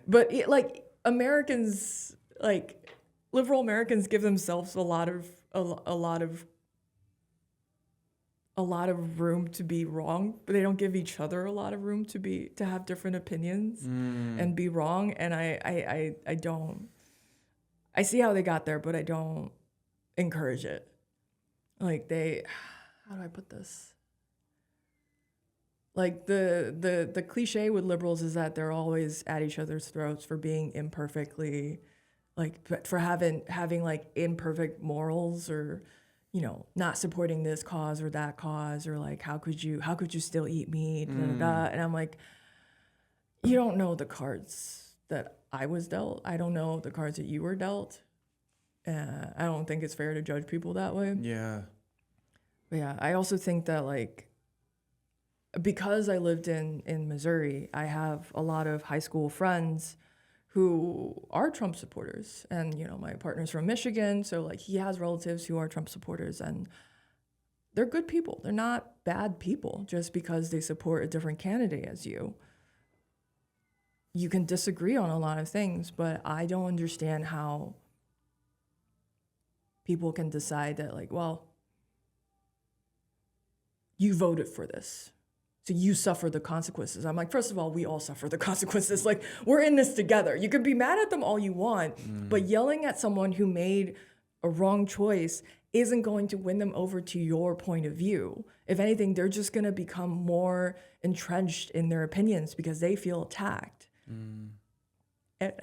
But like Americans, like liberal Americans, give themselves a lot of room to be wrong, but they don't give each other a lot of room to have different opinions and be wrong. And I don't. I see how they got there, but I don't encourage it. Like how do I put this? Like the cliche with liberals is that they're always at each other's throats for being imperfectly, like for having like imperfect morals, or, you know, not supporting this cause or that cause, or like how could you still eat meat? And I'm like, you don't know the cards that I was dealt. I don't know the cards that you were dealt. I don't think it's fair to judge people that way. Yeah. But yeah, I also think that like, because I lived in Missouri, I have a lot of high school friends who are Trump supporters. And, you know, my partner's from Michigan, so like he has relatives who are Trump supporters, and they're good people. They're not bad people just because they support a different candidate as you. You can disagree on a lot of things, but I don't understand how people can decide that, like, well, you voted for this, so you suffer the consequences. I'm like, first of all, we all suffer the consequences. Like, we're in this together. You can be mad at them all you want, but yelling at someone who made a wrong choice isn't going to win them over to your point of view. If anything, they're just going to become more entrenched in their opinions because they feel attacked. And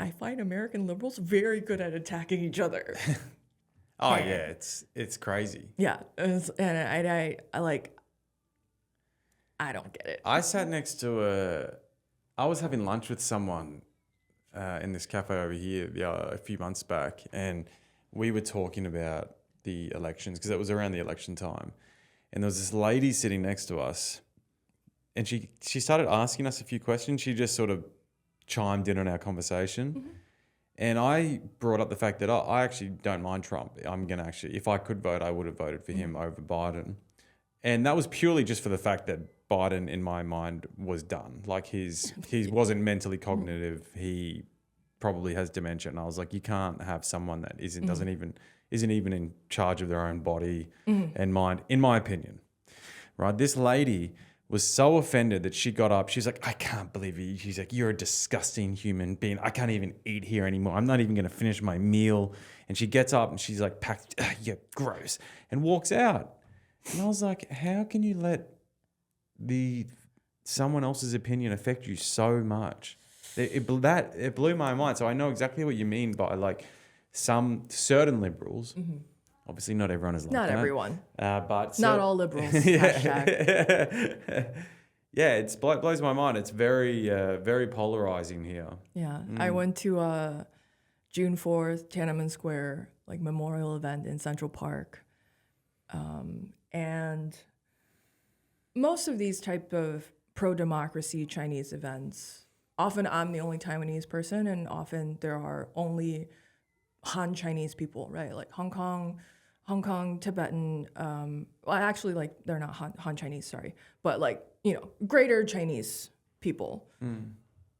I find American liberals very good at attacking each other. Oh yeah, it's crazy. Yeah, and I like, I don't get it. I sat next to I was having lunch with someone in this cafe over here a few months back, and we were talking about the elections because it was around the election time, and there was this lady sitting next to us, and she started asking us a few questions. She just sort of chimed in on our conversation. And I brought up the fact that I actually don't mind Trump. I'm going to actually, if I could vote, I would have voted for him over Biden. And that was purely just for the fact that Biden, in my mind, was done. Like he wasn't mentally cognitive. He probably has dementia. And I was like, you can't have someone that isn't even in charge of their own body and mind, in my opinion. Right? This lady was so offended that she got up. She's like, I can't believe you. She's like, you're a disgusting human being. I can't even eat here anymore. I'm not even going to finish my meal. And she gets up and she's like, yeah, gross, and walks out. And I was like, how can you let someone else's opinion affect you so much? It blew my mind. So I know exactly what you mean by like some certain liberals. Obviously, not everyone is like that. Not everyone. But not all liberals. Yeah, it blows my mind. It's very, very polarizing here. Yeah, I went to June 4th, Tiananmen Square, like memorial event in Central Park, and most of these type of pro-democracy Chinese events, often I'm the only Taiwanese person, and often there are only Han Chinese people, right? Like Hong Kong, Tibetan, well, actually, like, they're not Han Chinese, sorry, but like, you know, greater Chinese people,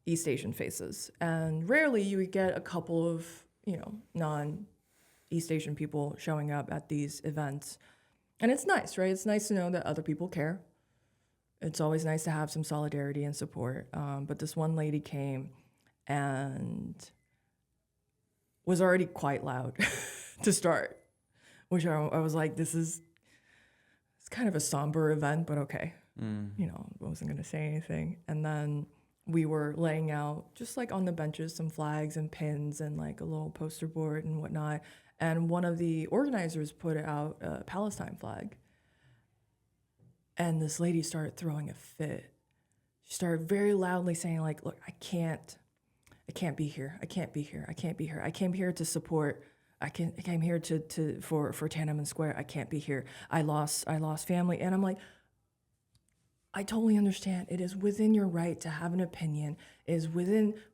East Asian faces. And rarely you would get a couple of, you know, non-East Asian people showing up at these events. And it's nice, right? It's nice to know that other people care. It's always nice to have some solidarity and support. But this one lady came and was already quite loud to start, which I was like, it's kind of a somber event, but okay. You know, I wasn't going to say anything. And then we were laying out, just like on the benches, some flags and pins and like a little poster board and whatnot. And one of the organizers put out a Palestine flag. And this lady started throwing a fit. She started very loudly saying, like, look, I can't be here. I can't be here. I can't be here. I came here to support. I came here for Tiananmen Square. I can't be here. I lost family. And I'm like, I totally understand. It is within your right to have an opinion. It is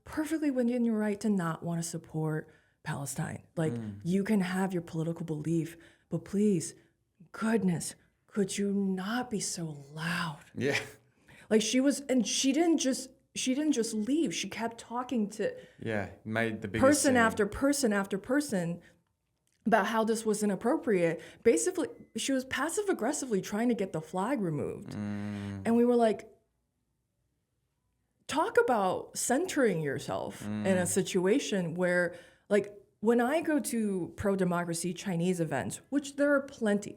perfectly within your right to not want to support Palestine. Like, you can have your political belief, but please, goodness, could you not be so loud? Yeah. Like, she didn't just leave. She kept talking to made the biggest person scene. after person after person about how this was inappropriate. Basically, she was passive aggressively trying to get the flag removed. And we were like, talk about centering yourself in a situation where, like, when I go to pro-democracy Chinese events, which there are plenty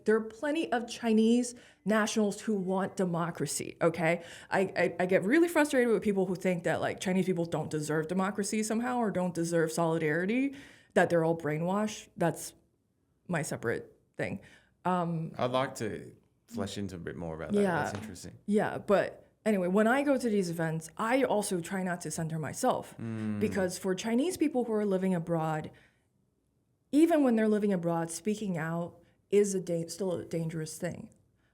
of Chinese nationals who want democracy, okay? I get really frustrated with people who think that, like, Chinese people don't deserve democracy somehow or don't deserve solidarity, that they're all brainwashed. That's my separate thing. I'd like to flesh into a bit more about that. That's interesting. Yeah, but anyway, when I go to these events, I also try not to center myself because for Chinese people who are living abroad, even when they're living abroad, speaking out is still a dangerous thing.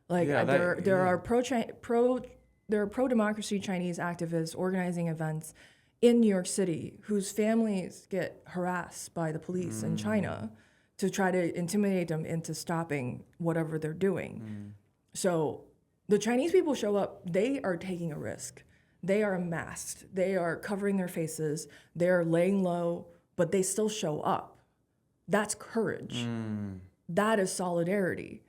Like, there are pro-democracy Chinese activists organizing events in New York City whose families get harassed by the police in China to try to intimidate them into stopping whatever they're doing. So the Chinese people show up, they are taking a risk. They are masked, they are covering their faces, they're laying low, but they still show up. That's courage. That is solidarity.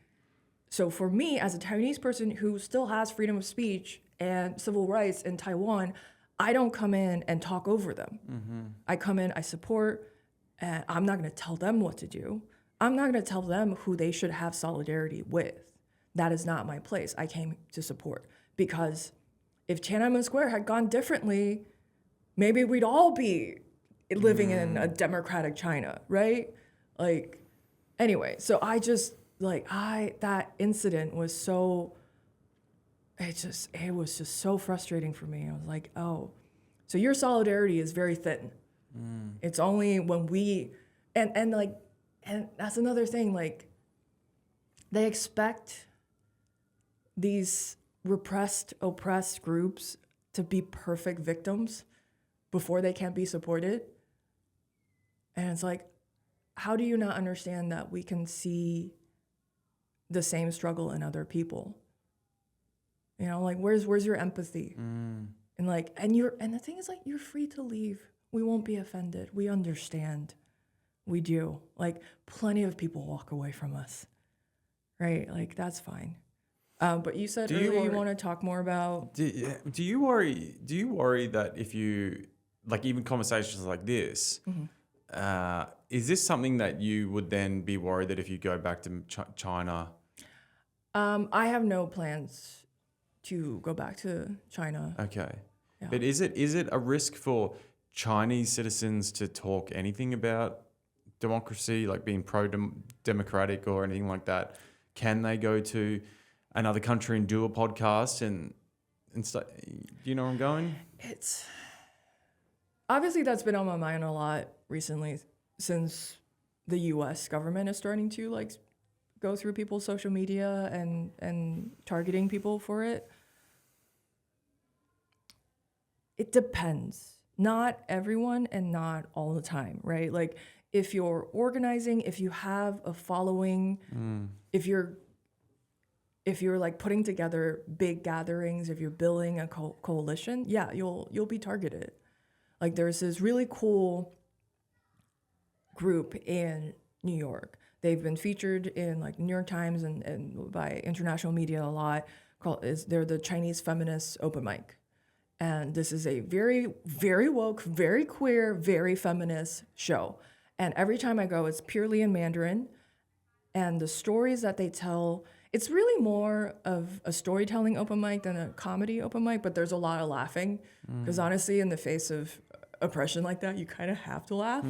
So for me, as a Taiwanese person who still has freedom of speech and civil rights in Taiwan, I don't come in and talk over them. I come in, I support, and I'm not going to tell them what to do. I'm not going to tell them who they should have solidarity with. That is not my place. I came to support. Because if Tiananmen Square had gone differently, maybe we'd all be living in a democratic China, right? Like, anyway, so I just, that incident was so, it was just so frustrating for me. I was like, oh, so your solidarity is very thin. It's only when we, and that's another thing, like, they expect these repressed, oppressed groups to be perfect victims before they can be supported. And it's like, how do you not understand that we can see the same struggle in other people? You know, like, where's your empathy? And the thing is, like, you're free to leave. We won't be offended. We understand. We do. Like, plenty of people walk away from us, right? Like, that's fine. But you said earlier you want to talk more about. Do you worry that if you, like, even conversations like this, is this something that you would then be worried that if you go back to China? I have no plans to go back to China. Okay. Yeah. But is it a risk for Chinese citizens to talk anything about democracy, like being pro-democratic or anything like that? Can they go to another country and do a podcast and stuff? Do you know where I'm going? It's obviously that's been on my mind a lot recently since the U.S. government is starting to, like, go through people's social media and targeting people for it. It depends. Not everyone and not all the time, right? Like, if you're organizing, if you have a following, if you're like putting together big gatherings, if you're building a coalition, yeah, you'll be targeted. Like, there's this really cool group in New York. They've been featured in, like, New York Times and by international media a lot. They're the Chinese Feminist Open Mic. And this is a very, very woke, very queer, very feminist show. And every time I go, it's purely in Mandarin. And the stories that they tell, it's really more of a storytelling open mic than a comedy open mic, but there's a lot of laughing. Because honestly, in the face of oppression like that, you kind of have to laugh.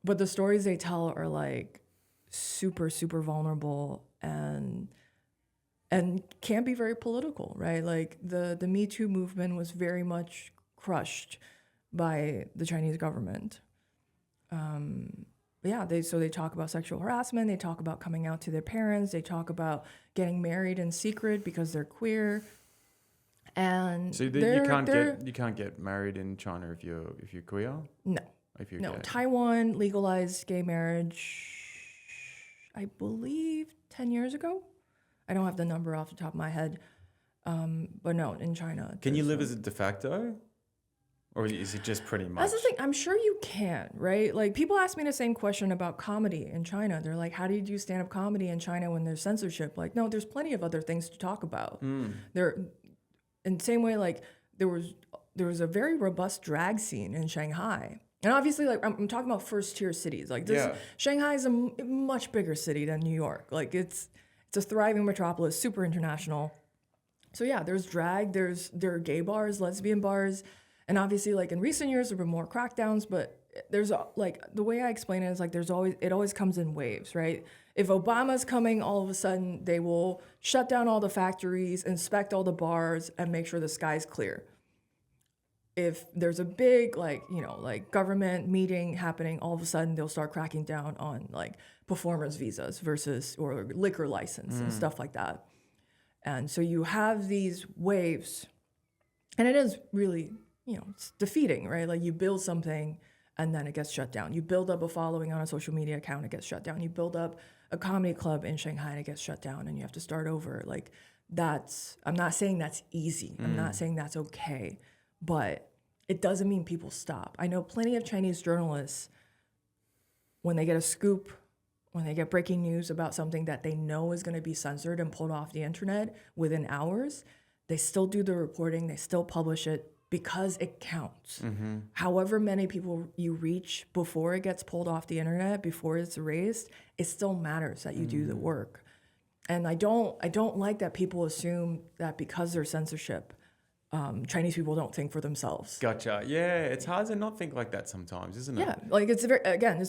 But the stories they tell are, like, super, super vulnerable and can be very political, right? Like, the Me Too movement was very much crushed by the Chinese government. They talk about sexual harassment, they talk about coming out to their parents, they talk about getting married in secret because they're queer. And so you can't get married in China if you're queer? No. No, Taiwan legalized gay marriage, I believe, 10 years ago. I don't have the number off the top of my head, but no, in China. Can you live as a de facto? Or is it just pretty much? That's the thing. I'm sure you can, right? Like, people ask me the same question about comedy in China. They're like, how do you do stand-up comedy in China when there's censorship? Like, no, there's plenty of other things to talk about. There, in the same way, like, there was a very robust drag scene in Shanghai. And obviously, like, I'm talking about first-tier cities. Like, Shanghai is a much bigger city than New York. Like, it's a thriving metropolis, super international. So yeah, there's drag, there are gay bars, lesbian bars, and obviously, like, in recent years there have been more crackdowns. But there's like, the way I explain it is, like, it always comes in waves, right? If Obama's coming, all of a sudden they will shut down all the factories, inspect all the bars, and make sure the sky's clear. If there's a big, like, government meeting happening, all of a sudden they'll start cracking down on, like, performance visas or liquor license and stuff like that. And so you have these waves, and it is really, it's defeating, right? Like you build something and then it gets shut down. You build up a following on a social media account, it gets shut down. You build up a comedy club in Shanghai and it gets shut down and you have to start over. Like I'm not saying that's easy. I'm not saying that's okay, but it doesn't mean people stop. I know plenty of Chinese journalists, when they get a scoop, when they get breaking news about something that they know is going to be censored and pulled off the internet within hours, they still do the reporting, they still publish it because it counts. However many people you reach before it gets pulled off the internet, before it's erased, it still matters that you do the work. And I don't like that people assume that because there's censorship, Chinese people don't think for themselves. Gotcha. Yeah, it's hard to not think like that sometimes, isn't it? Yeah, like it's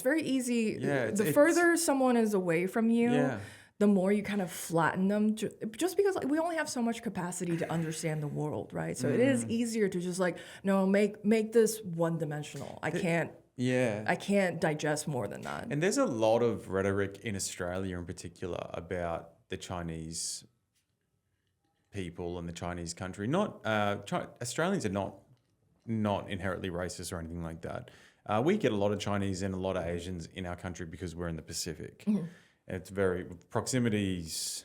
very easy. Yeah, the further someone is away from you, the more you kind of flatten them. Just because we only have so much capacity to understand the world, right? So it is easier to just no, make this one dimensional. I can't digest more than that. And there's a lot of rhetoric in Australia in particular about the Chinese people and the Chinese country. Australians are not inherently racist or anything like that. We get a lot of Chinese and a lot of Asians in our country because we're in the Pacific. It's proximity's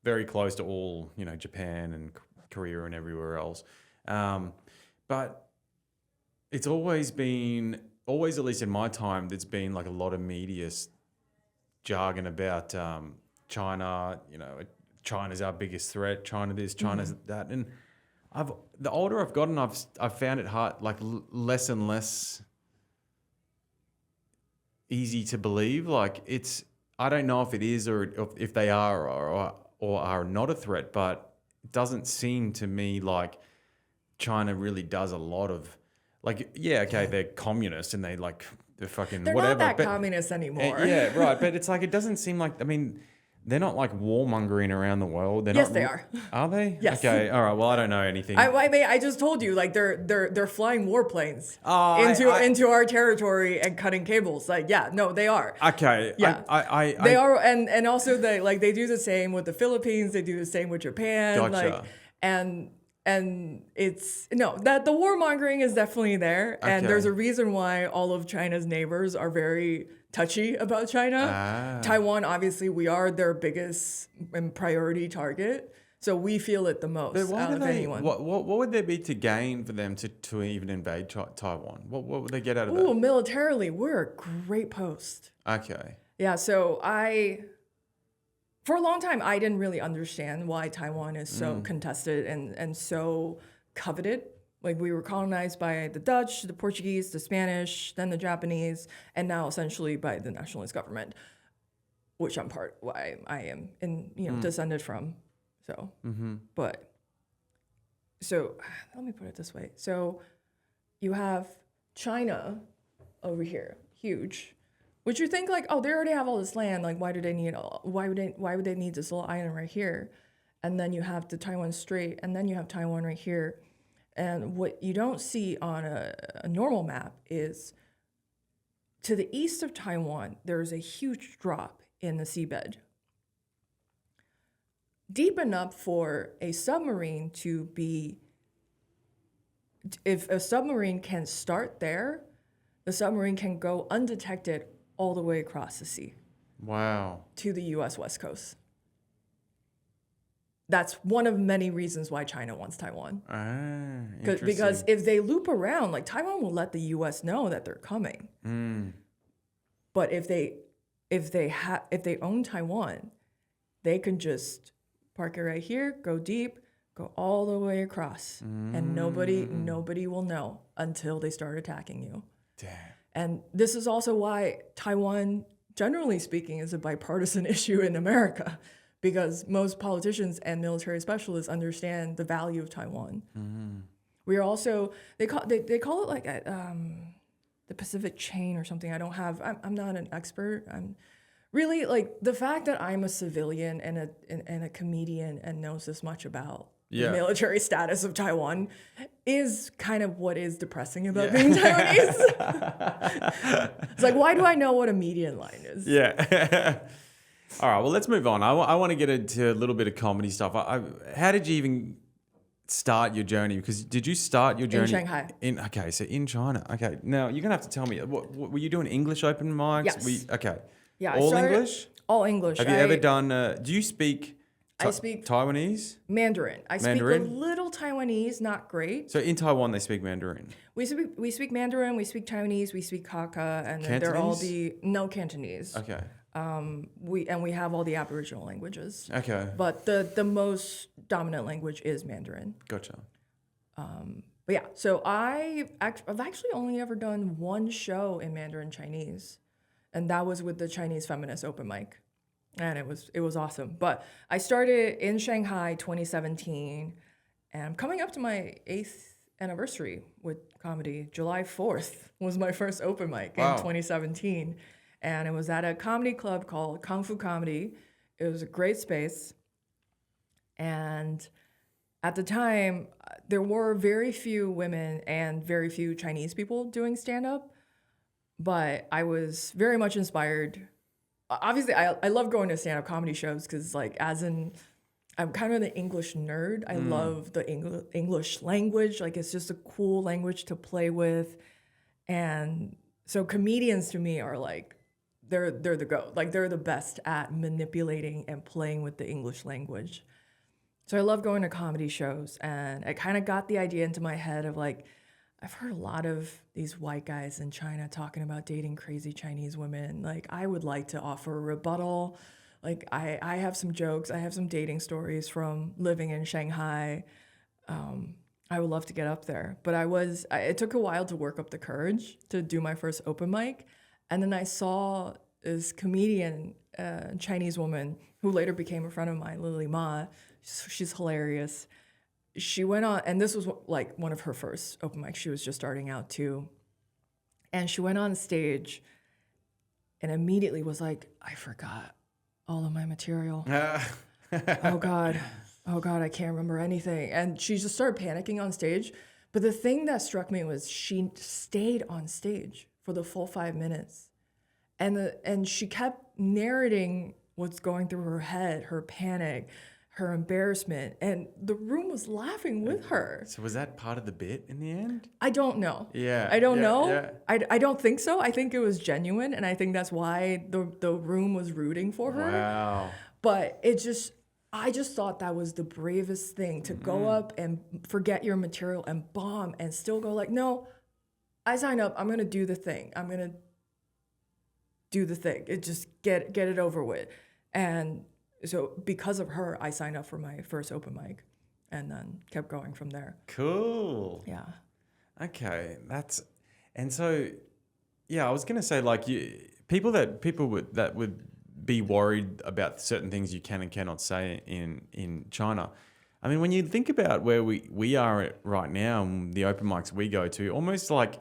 very close to all, Japan and Korea and everywhere else. But it's always, at least in my time, there's been like a lot of media jargon about China, China's our biggest threat, China this, China's that. And the older I've gotten, I've found it hard, less and less easy to believe. I don't know if it is or if they are or are not a threat, but it doesn't seem to me like China really does a lot of they're communist and they're fucking they're whatever. They're not that communist anymore. Yeah, right. But it's it doesn't seem like, they're not warmongering around the world. Yes, they are. Are they? Yes. Okay. All right. Well, I don't know anything. I just told you, they're flying warplanes into our territory and cutting cables. No, they are. Okay. Yeah. They are, and also they do the same with the Philippines. They do the same with Japan. Gotcha. And it's that the warmongering is definitely there, and Okay. there's a reason why all of China's neighbors are very touchy about China. Taiwan, obviously, we are their biggest and priority target, so we feel it the most out of anyone. What would there be to gain for them to even invade Taiwan? What would they get out of Ooh, that? militarily, we're a great post. Okay. Yeah, so for a long time, I didn't really understand why Taiwan is so contested and so coveted. We were colonized by the Dutch, the Portuguese, the Spanish, then the Japanese, and now essentially by the nationalist government, which I am descended from. So, so let me put it this way. So you have China over here, huge. Would you think they already have all this land? Why would they need this little island right here? And then you have the Taiwan Strait, and then you have Taiwan right here. And what you don't see on a normal map is to the east of Taiwan, there's a huge drop in the seabed. Deep enough for a submarine to be, if a submarine can start there, the submarine can go undetected all the way across the sea. Wow. To the U.S. West Coast. That's one of many reasons why China wants Taiwan. Interesting. Because if they loop around, Taiwan will let the U.S. know that they're coming. But if they own Taiwan, they can just park it right here, go deep, go all the way across, and nobody will know until they start attacking you. Damn. And this is also why Taiwan, generally speaking, is a bipartisan issue in America, because most politicians and military specialists understand the value of Taiwan. We are also, they call it the Pacific Chain or something. I'm not an expert. I'm really the fact that I'm a civilian and a comedian and knows this much about the military status of Taiwan is kind of what is depressing about being Taiwanese. It's why do I know what a median line is? Yeah. All right, well, let's move on. I want to get into a little bit of comedy stuff. How did you even start your journey? Because did you start your journey In Shanghai. Okay, so in China. Okay, now you're gonna have to tell me. What were you doing? English open mics? Yes. Okay. Yeah. All English? All English. Have you ever done? Do you speak? I speak Taiwanese. Mandarin. I Mandarin? speak a little Taiwanese, not great. So in Taiwan they speak Mandarin. We speak Mandarin, we speak Taiwanese, we speak Hakka, and then they're all Cantonese? Cantonese. Okay. We have all the Aboriginal languages. Okay. But the most dominant language is Mandarin. Gotcha. But yeah, so I've actually only ever done one show in Mandarin Chinese, and that was with the Chinese Feminist Open Mic, and it was awesome. But I started in Shanghai 2017, and I'm coming up to my 8th anniversary with comedy. July 4th was my first open mic in 2017, and it was at a comedy club called Kung Fu Comedy. It was a great space, and at the time, there were very few women and very few Chinese people doing stand-up, but I was very much inspired. Obviously, I love going to stand-up comedy shows because, like, I'm kind of an English nerd. I love the English language. Like, it's just a cool language to play with. And so comedians to me are like, they're the GOAT. Like, they're the best at manipulating and playing with the English language. So I love going to comedy shows, and I kind of got the idea into my head of like, I've heard a lot of these white guys in China talking about dating crazy Chinese women. Like, I would like to offer a rebuttal. Like, I have some jokes. I have some dating stories from living in Shanghai. I would love to get up there. But it took a while to work up the courage to do my first open mic. And then I saw this comedian, Chinese woman, who later became a friend of mine, Lily Ma. She's hilarious. She went on, and this was like one of her first open mics. She was just starting out too. And she went on stage and immediately was like, I forgot all of my material. Oh God, I can't remember anything. And she just started panicking on stage. But the thing that struck me was she stayed on stage for the full 5 minutes. And she kept narrating what's going through her head, her panic, her embarrassment, and the room was laughing with her. So was that part of the bit in the end? I don't know. Yeah. I don't know. Yeah. I don't think so. I think it was genuine, and I think that's why the room was rooting for her. Wow. But I just thought that was the bravest thing, to go up and forget your material and bomb and still go like, no, I signed up. I'm going to do the thing. I'm going to do the thing. It just get it over with. And so because of her, I signed up for my first open mic and then kept going from there. Cool. Yeah. Okay. And so, yeah, I was going to say, like, people that would be worried about certain things you can and cannot say in China. I mean, when you think about where we are at right now and the open mics we go to, almost like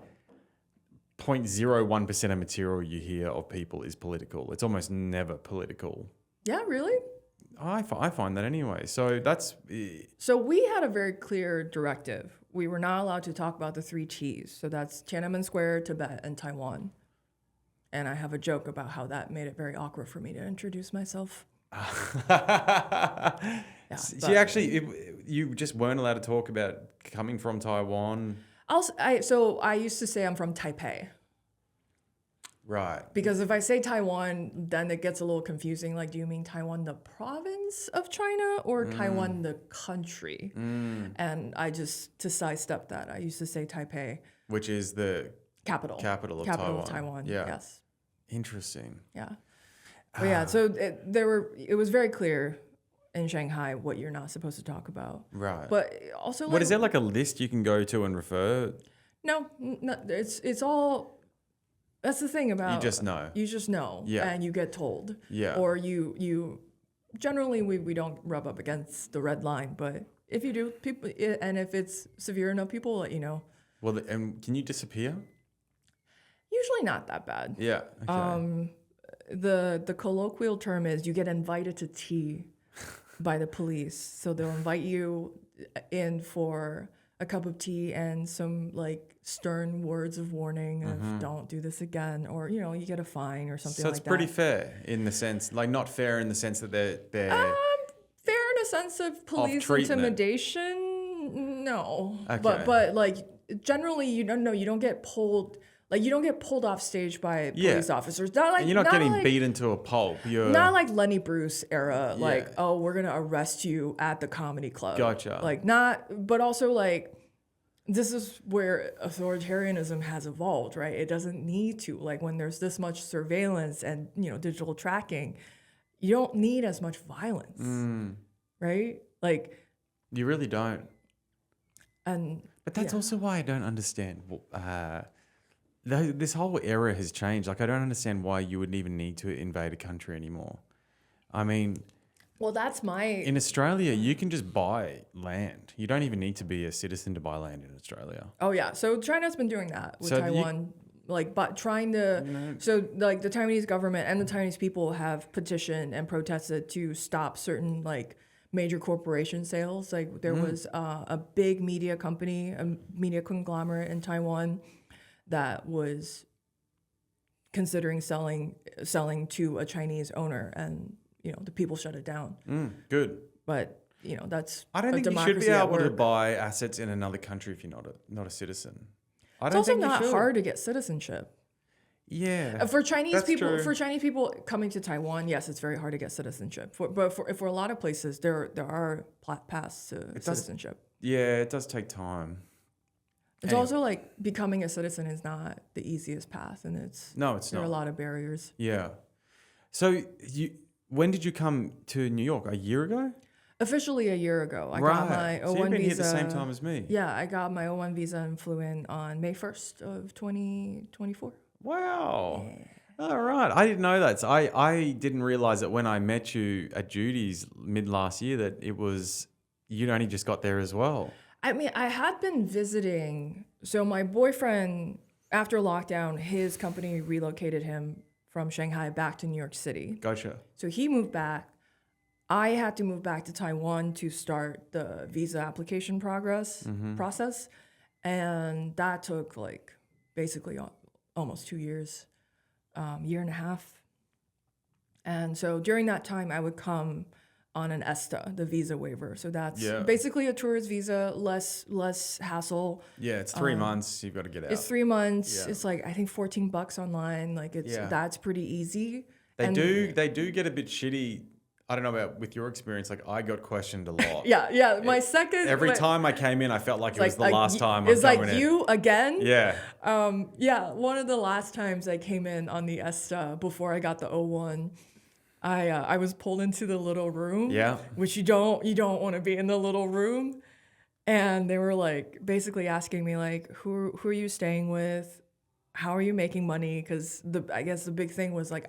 0.01% of material you hear of people is political. It's almost never political. Yeah, really? I find that anyway. So that's... So we had a very clear directive. We were not allowed to talk about the 3 T's. So that's Tiananmen Square, Tibet, and Taiwan. And I have a joke about how that made it very awkward for me to introduce myself. Yeah, so you just weren't allowed to talk about coming from Taiwan? So I used to say I'm from Taipei. Right. Because if I say Taiwan, then it gets a little confusing. Like, do you mean Taiwan, the province of China, or Taiwan, the country? And to sidestep that, I used to say Taipei. Which is the capital of Taiwan. Yeah. Yes. Interesting. Yeah. But yeah, so it was very clear in Shanghai what you're not supposed to talk about. Right. But also, What is there like a list you can go to and refer? No, it's all. That's the thing about... You just know. You just know. Yeah. And you get told. Yeah. Or you generally we don't rub up against the red line, but if you do, people, and if it's severe enough, people will let you know. Well, and can you disappear? Usually not that bad. Yeah. Okay. The colloquial term is you get invited to tea by the police. So they'll invite you in for a cup of tea and some like stern words of warning of don't do this again, or you get a fine or something like that. So it's pretty fair in the sense, like not fair in the sense that they're fair in a sense of police intimidation. No, Okay. but like generally, you don't get pulled. Like you don't get pulled off stage by police officers. Not like and you're not getting like, beaten to a pulp. You're not like Lenny Bruce era. Yeah. Like, oh, we're gonna arrest you at the comedy club. Gotcha. Like not, but also like this is where authoritarianism has evolved, right? It doesn't need to. Like when there's this much surveillance and digital tracking, you don't need as much violence, right? Like you really don't. and But that's also why I don't understand. This whole era has changed. Like, I don't understand why you would even need to invade a country anymore. I mean, well, that's my in Australia, you can just buy land. You don't even need to be a citizen to buy land in Australia. Oh yeah, so China's been doing that with So Taiwan, but trying to. So like the Taiwanese government and the Chinese people have petitioned and protested to stop certain like major corporation sales. Like there was a big media company, a media conglomerate in Taiwan that was considering selling to a Chinese owner, and the people shut it down. Good. But that's I don't a think you should democracy be at able to work. buy assets in another country if you're not a citizen. I It's don't also think you not should. hard to get citizenship. Yeah. For Chinese That's people, true. for Chinese people coming to Taiwan, yes, it's very hard to get citizenship. But for a lot of places, there are paths to citizenship. Yeah, it does take time. It's also like becoming a citizen is not the easiest path, and No, it's there not. are a lot of barriers. Yeah. So when did you come to New York? A year ago? Officially a year ago, I got my So O1 you've been visa. here at the same time as me. Yeah, I got my O1 visa and flew in on May 1st of 2024. Wow. All right. I didn't know that. So I didn't realize that when I met you at Judy's mid last year that you'd only just got there as well. I mean, I had been visiting. So my boyfriend, after lockdown, his company relocated him from Shanghai back to New York City. Gotcha. So he moved back. I had to move back to Taiwan to start the visa application process. And that took like basically almost 2 years, year and a half. And so during that time, I would come on an ESTA, the visa waiver. So that's basically a tourist visa, less hassle. Yeah, it's 3 months. You've got to get out. It's 3 months. Yeah. It's like I think $14 online. Like that's pretty easy. They do get a bit shitty. I don't know about with your experience. Like I got questioned a lot. Yeah. My second Every time I came in, I felt like it was the last time. It's I'm like coming you again. Yeah. One of the last times I came in on the ESTA before I got the O1, I was pulled into the little room. Yeah. Which you don't want to be in the little room, and they were like basically asking me like who are you staying with, how are you making money? Because I guess the big thing was like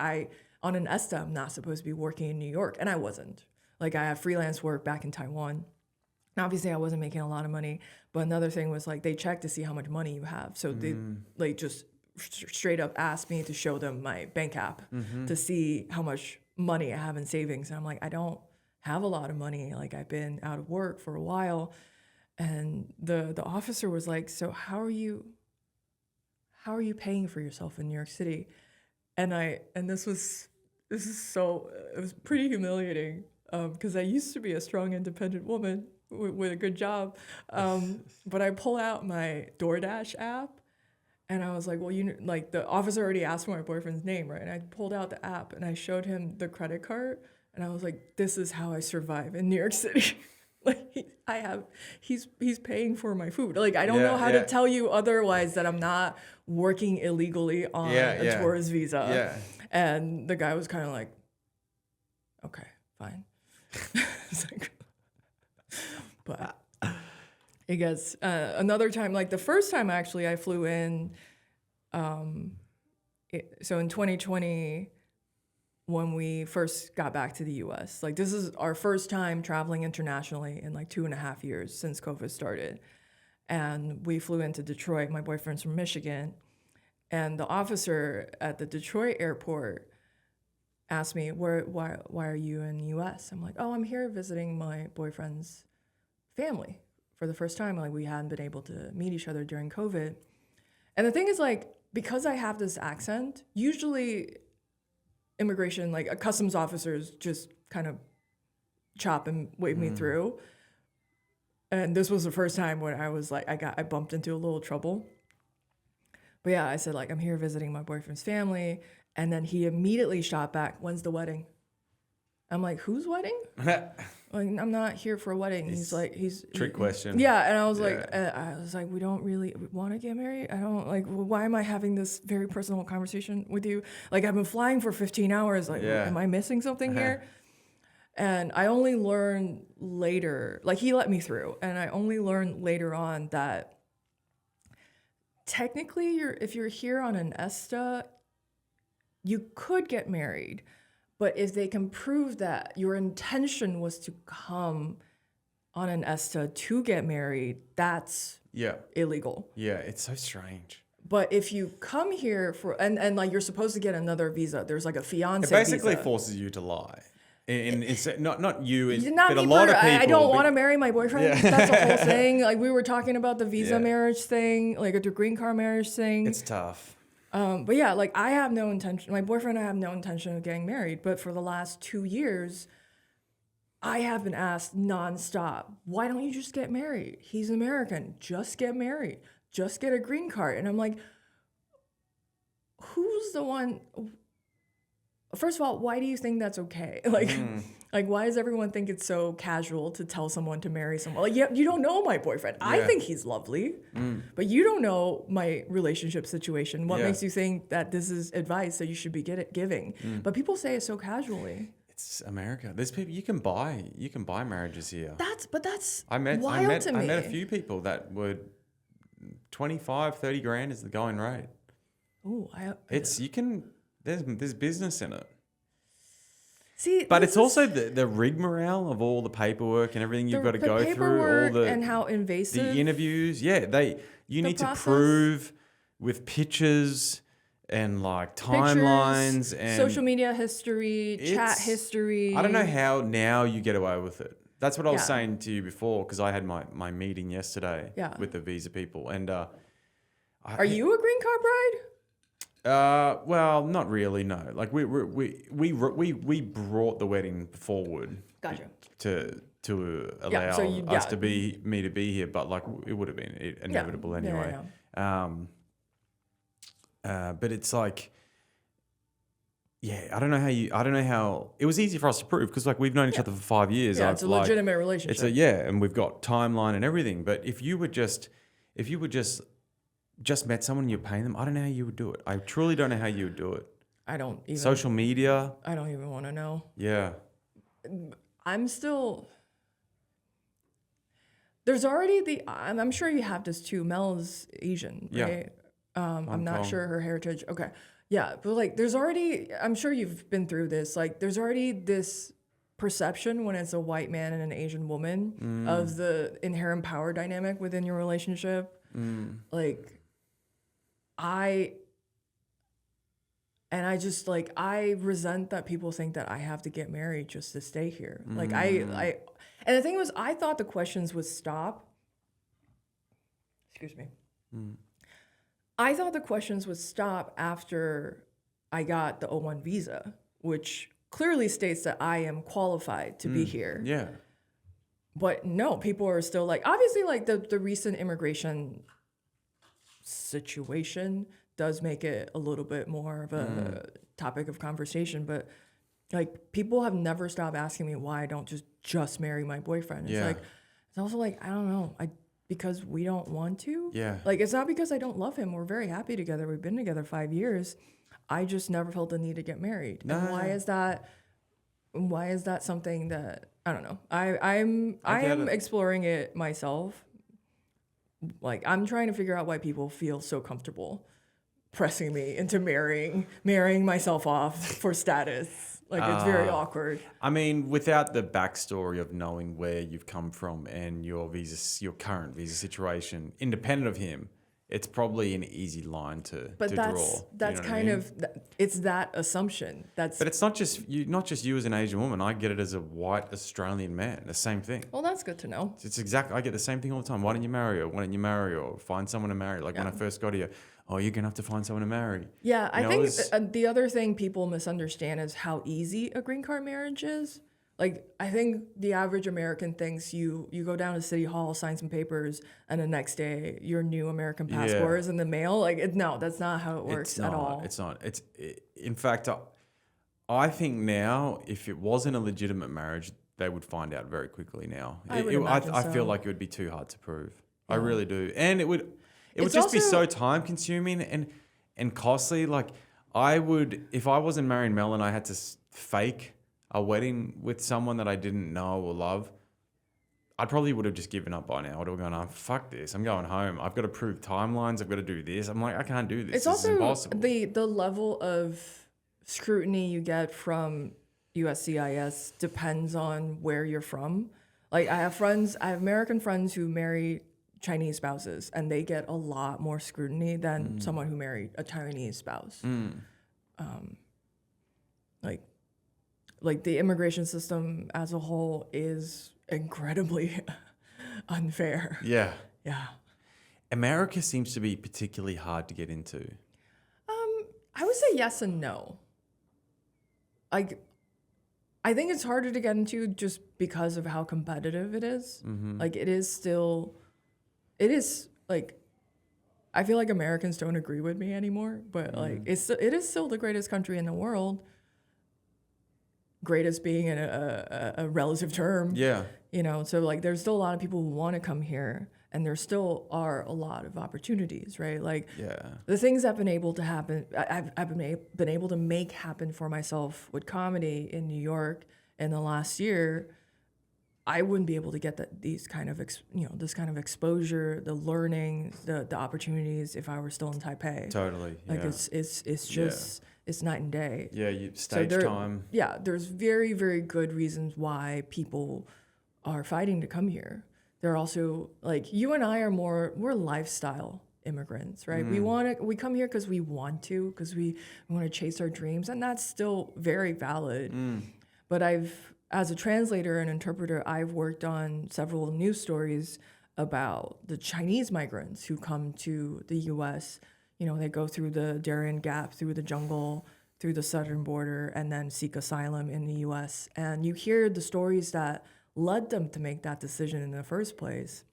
on an ESTA I'm not supposed to be working in New York, and I wasn't. Like I have freelance work back in Taiwan. And obviously I wasn't making a lot of money, but another thing was like they check to see how much money you have. So they like just straight up asked me to show them my bank app to see how much money I have in savings. And I'm like, I don't have a lot of money. Like I've been out of work for a while. And the officer was like, so how are you paying for yourself in New York City? And it was pretty humiliating because I used to be a strong, independent woman with a good job. But I pull out my DoorDash app and I was like, well, like the officer already asked for my boyfriend's name, right? And I pulled out the app and I showed him the credit card and I was like, this is how I survive in New York City. Like he's paying for my food. Like I don't know how to tell you otherwise that I'm not working illegally on a tourist visa. Yeah. And the guy was kind of like, okay, fine. It's like, but I guess another time, like the first time actually I flew in, so in 2020, when we first got back to the US. Like this is our first time traveling internationally in like 2.5 years since COVID started. And we flew into Detroit. My boyfriend's from Michigan. And the officer at the Detroit airport asked me, why are you in the US? I'm like, oh, I'm here visiting my boyfriend's family for the first time. Like we hadn't been able to meet each other during COVID. And the thing is like, because I have this accent, usually immigration, like customs officers just kind of chop and wave me through. And this was the first time when I was like, I bumped into a little trouble. But yeah, I said like, I'm here visiting my boyfriend's family. And then he immediately shot back, when's the wedding? I'm like, whose wedding? Like, I'm not here for a wedding. He's like, trick question. Yeah, and I was like, we don't really want to get married. I don't like. Why am I having this very personal conversation with you? Like, I've been flying for 15 hours. Like, am I missing something here? And I only learned later. Like, he let me through, and I only learned later on that technically, if you're here on an ESTA, you could get married. But if they can prove that your intention was to come on an ESTA to get married, that's illegal. Yeah, it's so strange. But if you come here and like you're supposed to get another visa, there's like a fiancé visa. It basically forces you to lie. It's not you, not but me, a lot of people. I don't want to marry my boyfriend. Yeah. That's the whole thing. Like we were talking about the visa marriage thing, like the green card marriage thing. It's tough. But yeah, like I have no intention, my boyfriend and I have no intention of getting married, but for the last 2 years, I have been asked nonstop, why don't you just get married? He's American, just get married, just get a green card. And I'm like, who's the one? First of all, why do you think that's okay? Like, why does everyone think it's so casual to tell someone to marry someone? Like, you don't know my boyfriend. I think he's lovely, but you don't know my relationship situation. What makes you think that this is advice that you should be giving? But people say it so casually. It's America. There's people you can buy marriages here. That's I met to me. I met a few people that would 25, 30 grand is the going rate. Oh, there's business in it. See, but it's also the rigmarole of all the paperwork and everything you've got to go through, all the and how invasive the interviews. Yeah, you need to prove with pictures and like timelines and social media history, chat history. I don't know how now you get away with it. That's what I was saying to you before because I had my meeting yesterday with the visa people and. Are you a green card bride? Well, not really. No, like we brought the wedding forward. Gotcha. To allow us to be here, but like it would have been inevitable anyway. But it's like, I don't know how it was easy for us to prove because like we've known each other for 5 years. Yeah, it's a legitimate relationship. And we've got timeline and everything. But if you were just met someone and you're paying them, I don't know how you would do it. I truly don't know how you would do it. I don't even. Social media. I don't even want to know. Yeah. I'm still. There's already I'm sure you have this too. Mel's Asian, right? I'm not sure her heritage. Okay. Yeah. But like there's already, I'm sure you've been through this. Like there's already this perception when it's a white man and an Asian woman of the inherent power dynamic within your relationship. Like, I resent that people think that I have to get married just to stay here. Like and the thing was, I thought the questions would stop. Excuse me. I thought the questions would stop after I got the O1 visa, which clearly states that I am qualified to be here. Yeah. But no, people are still like, obviously like the recent immigration situation does make it a little bit more of a topic of conversation, but like people have never stopped asking me why I don't just marry my boyfriend. It's like, it's also like, I don't know, because we don't want to. Yeah. Like it's not because I don't love him. We're very happy together. We've been together 5 years. I just never felt the need to get married. No. And why is that something that I don't know. I am exploring it myself. Like I'm trying to figure out why people feel so comfortable pressing me into marrying myself off for status. Like it's very awkward. I mean, without the backstory of knowing where you've come from and your current visa situation, independent of him, it's probably an easy line to draw. That's kind of it's that assumption. But it's not just you as an Asian woman. I get it as a white Australian man. The same thing. Well, that's good to know. It's exactly. I get the same thing all the time. Why don't you marry her? Why don't you marry her? Or find someone to marry? Like when I first got here, you're gonna have to find someone to marry. Yeah, I think the other thing people misunderstand is how easy a green card marriage is. Like, I think the average American thinks you go down to City Hall, sign some papers, and the next day your new American passport Yeah. is in the mail. Like, no, that's not how it works It's at not. all. It's not. In fact, I think now if it wasn't a legitimate marriage, they would find out very quickly now. I would imagine I feel so. like it would be too hard to prove. I Yeah. really do. And it would It's just be also- so time consuming and costly. Like I would, if I wasn't marrying Mel and I had to fake a wedding with someone that I didn't know or love, I probably would have just given up by now. I would have gone, oh, fuck this. I'm going home. I've got to prove timelines. I've got to do this. I'm like, I can't do this. It's This is also impossible. the level of scrutiny you get from USCIS depends on where you're from. Like, I have American friends who marry Chinese spouses, and they get a lot more scrutiny than someone who married a Chinese spouse. Like the immigration system as a whole is incredibly unfair. Yeah. Yeah. America seems to be particularly hard to get into. I would say yes and no. Like, I think it's harder to get into just because of how competitive it is. Like, it is like, I feel like Americans don't agree with me anymore, but like, it is still the greatest country in the world. Greatest being a relative term. Yeah. You know, so like there's still a lot of people who want to come here, and there still are a lot of opportunities, right? Like the things I've been able to happen, I've been able to make happen for myself with comedy in New York in the last year. I wouldn't be able to get this kind of exposure, the learning, the opportunities if I were still in Taipei. Totally. Like it's just it's night and day. Yeah, stage time. Yeah, there's very, very good reasons why people are fighting to come here. They're also, like, you and I we're lifestyle immigrants, right? We come here because we want to, because we want to chase our dreams, and that's still very valid. But as a translator and interpreter, I've worked on several news stories about the Chinese migrants who come to the U.S. You know, they go through the Darien Gap, through the jungle, through the southern border, and then seek asylum in the U.S. And you hear the stories that led them to make that decision in the first place.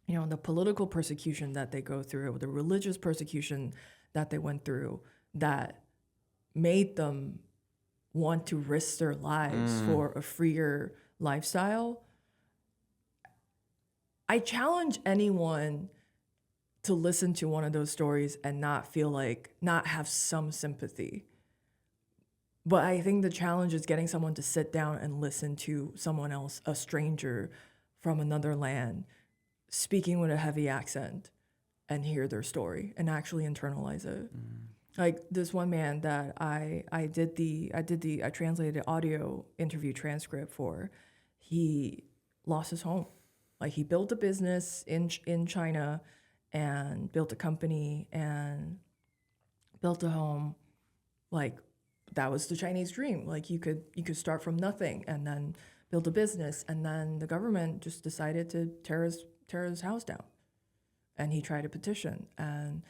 You know, the political persecution that they go through, the religious persecution that they went through, that made them want to risk their lives for a freer lifestyle. I challenge anyone to listen to one of those stories and not have some sympathy. But I think the challenge is getting someone to sit down and listen to someone else, a stranger from another land, speaking with a heavy accent, and hear their story and actually internalize it. Like this one man that I translated the audio interview transcript for, he lost his home. Like, he built a business in China and built a company and built a home. Like, that was the Chinese dream. Like, you could start from nothing and then build a business, and then the government just decided to tear his house down. And he tried to petition and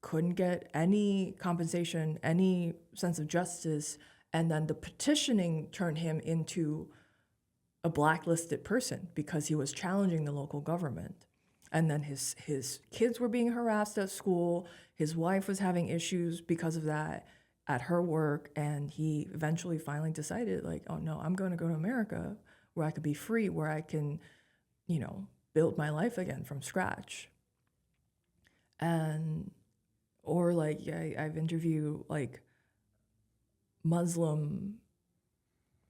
couldn't get any compensation, any sense of justice, and then the petitioning turned him into a blacklisted person because he was challenging the local government. And then his kids were being harassed at school. His wife was having issues because of that at her work. And he eventually finally decided, like, oh no, I'm going to go to America where I could be free, where I can, build my life again from scratch. Or like, I've interviewed like Muslim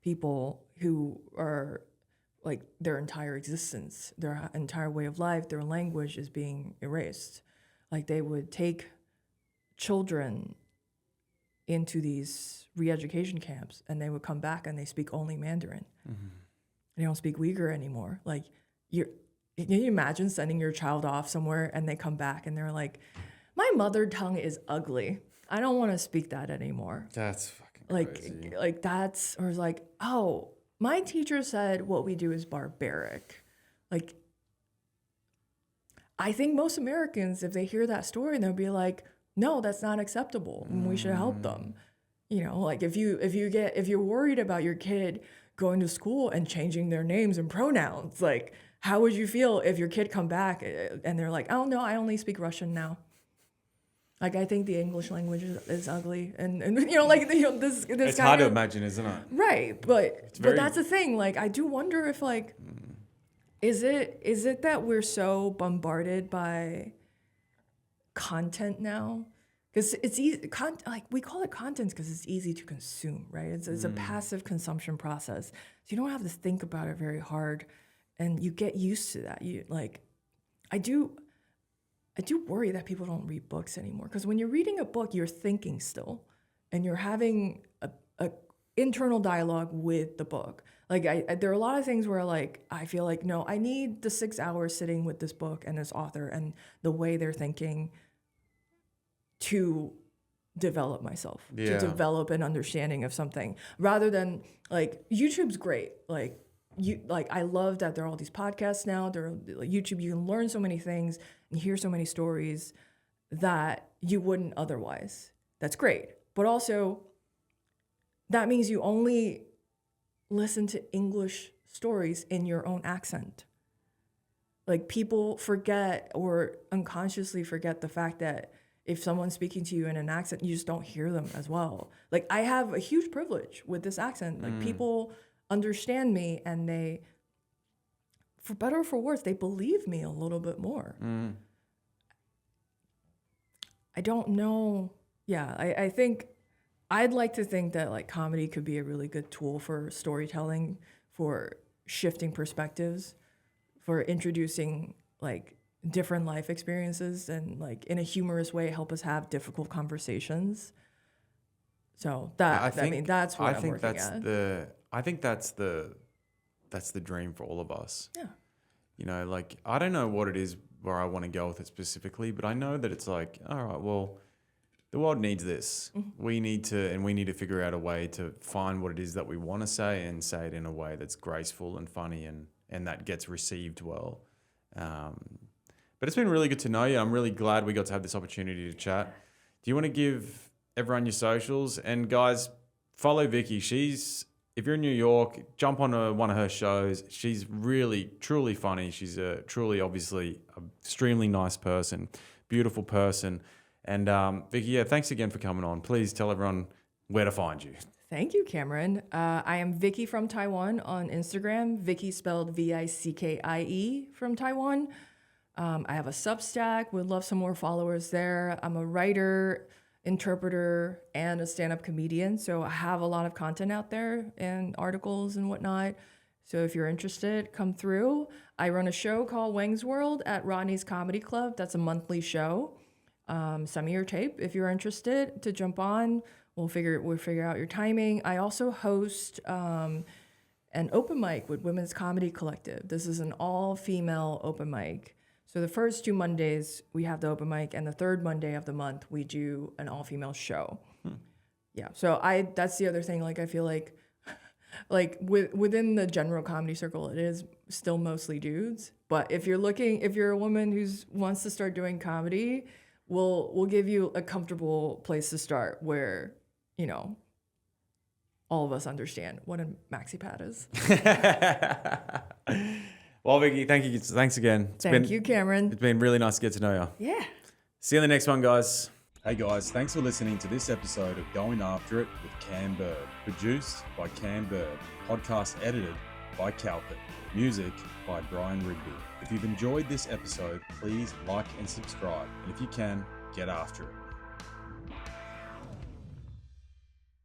people who are like, their entire existence, their entire way of life, their language is being erased. Like, they would take children into these re-education camps and they would come back and they speak only Mandarin. They don't speak Uyghur anymore. Like, can you imagine sending your child off somewhere and they come back and they're like, my mother tongue is ugly. I don't want to speak that anymore. That's fucking crazy. Like that's, or it's like, oh, my teacher said what we do is barbaric. Like, I think most Americans, if they hear that story, they'll be like, no, that's not acceptable, and we should help them. Like, if you're worried about your kid going to school and changing their names and pronouns. Like, how would you feel if your kid come back and they're like, oh no, I only speak Russian now. Like, I think the English language is ugly, and this. It's hard to imagine, isn't it? Right, but that's the thing. Like, I do wonder if like, is it that we're so bombarded by content now? Because it's easy. Like, we call it content because it's easy to consume, right? It's a passive consumption process, so you don't have to think about it very hard, and you get used to that. I do worry that people don't read books anymore, because when you're reading a book, you're thinking still, and you're having a internal dialogue with the book. Like, there are a lot of things where like I feel like, no, I need the 6 hours sitting with this book and this author and the way they're thinking to develop myself, to develop an understanding of something, rather than like YouTube's great. I love that there are all these podcasts now. YouTube, you can learn so many things and hear so many stories that you wouldn't otherwise. That's great. But also, that means you only listen to English stories in your own accent. Like, people forget or unconsciously forget the fact that if someone's speaking to you in an accent, you just don't hear them as well. Like, I have a huge privilege with this accent. Like, people understand me, and they, for better or for worse, they believe me a little bit more. I don't know. Yeah, I think I'd like to think that like comedy could be a really good tool for storytelling, for shifting perspectives, for introducing like different life experiences, and like in a humorous way help us have difficult conversations. So that's what I'm working at. I think that's the dream for all of us. Yeah. You know, like, I don't know what it is where I want to go with it specifically, but I know that it's like, all right, well, the world needs this. We need to figure out a way to find what it is that we want to say, and say it in a way that's graceful and funny, and that gets received well. But it's been really good to know you. I'm really glad we got to have this opportunity to chat. Do you want to give everyone your socials? And guys, follow Vickie. If you're in New York, jump on one of her shows. She's really, truly funny. She's obviously, an extremely nice person, beautiful person. And Vickie, thanks again for coming on. Please tell everyone where to find you. Thank you, Cameron. I am Vickie from Taiwan on Instagram. Vickie spelled Vickie from Taiwan. I have a Substack. Would love some more followers there. I'm a writer, interpreter, and a stand-up comedian. So I have a lot of content out there and articles and whatnot. So if you're interested, come through. I run a show called Wang's World at Rodney's Comedy Club. That's a monthly show. Send me your tape if you're interested to jump on. We'll figure out your timing. I also host an open mic with Women's Comedy Collective. This is an all-female open mic. So the first 2 Mondays, we have the open mic, and the third Monday of the month, we do an all-female show. Yeah, so that's the other thing. Like, I feel like within the general comedy circle, it is still mostly dudes. But if you're a woman who wants to start doing comedy, we'll give you a comfortable place to start where, you know, all of us understand what a maxi pad is. Well, Vickie, thank you. Thanks again. Thank you, Cameron. It's been really nice to get to know you. Yeah. See you in the next one, guys. Hey, guys. Thanks for listening to this episode of Going After It with Cam Bird. Produced by Cam Bird. Podcast edited by Calpit. Music by Brian Rigby. If you've enjoyed this episode, please like and subscribe. And if you can, get after it.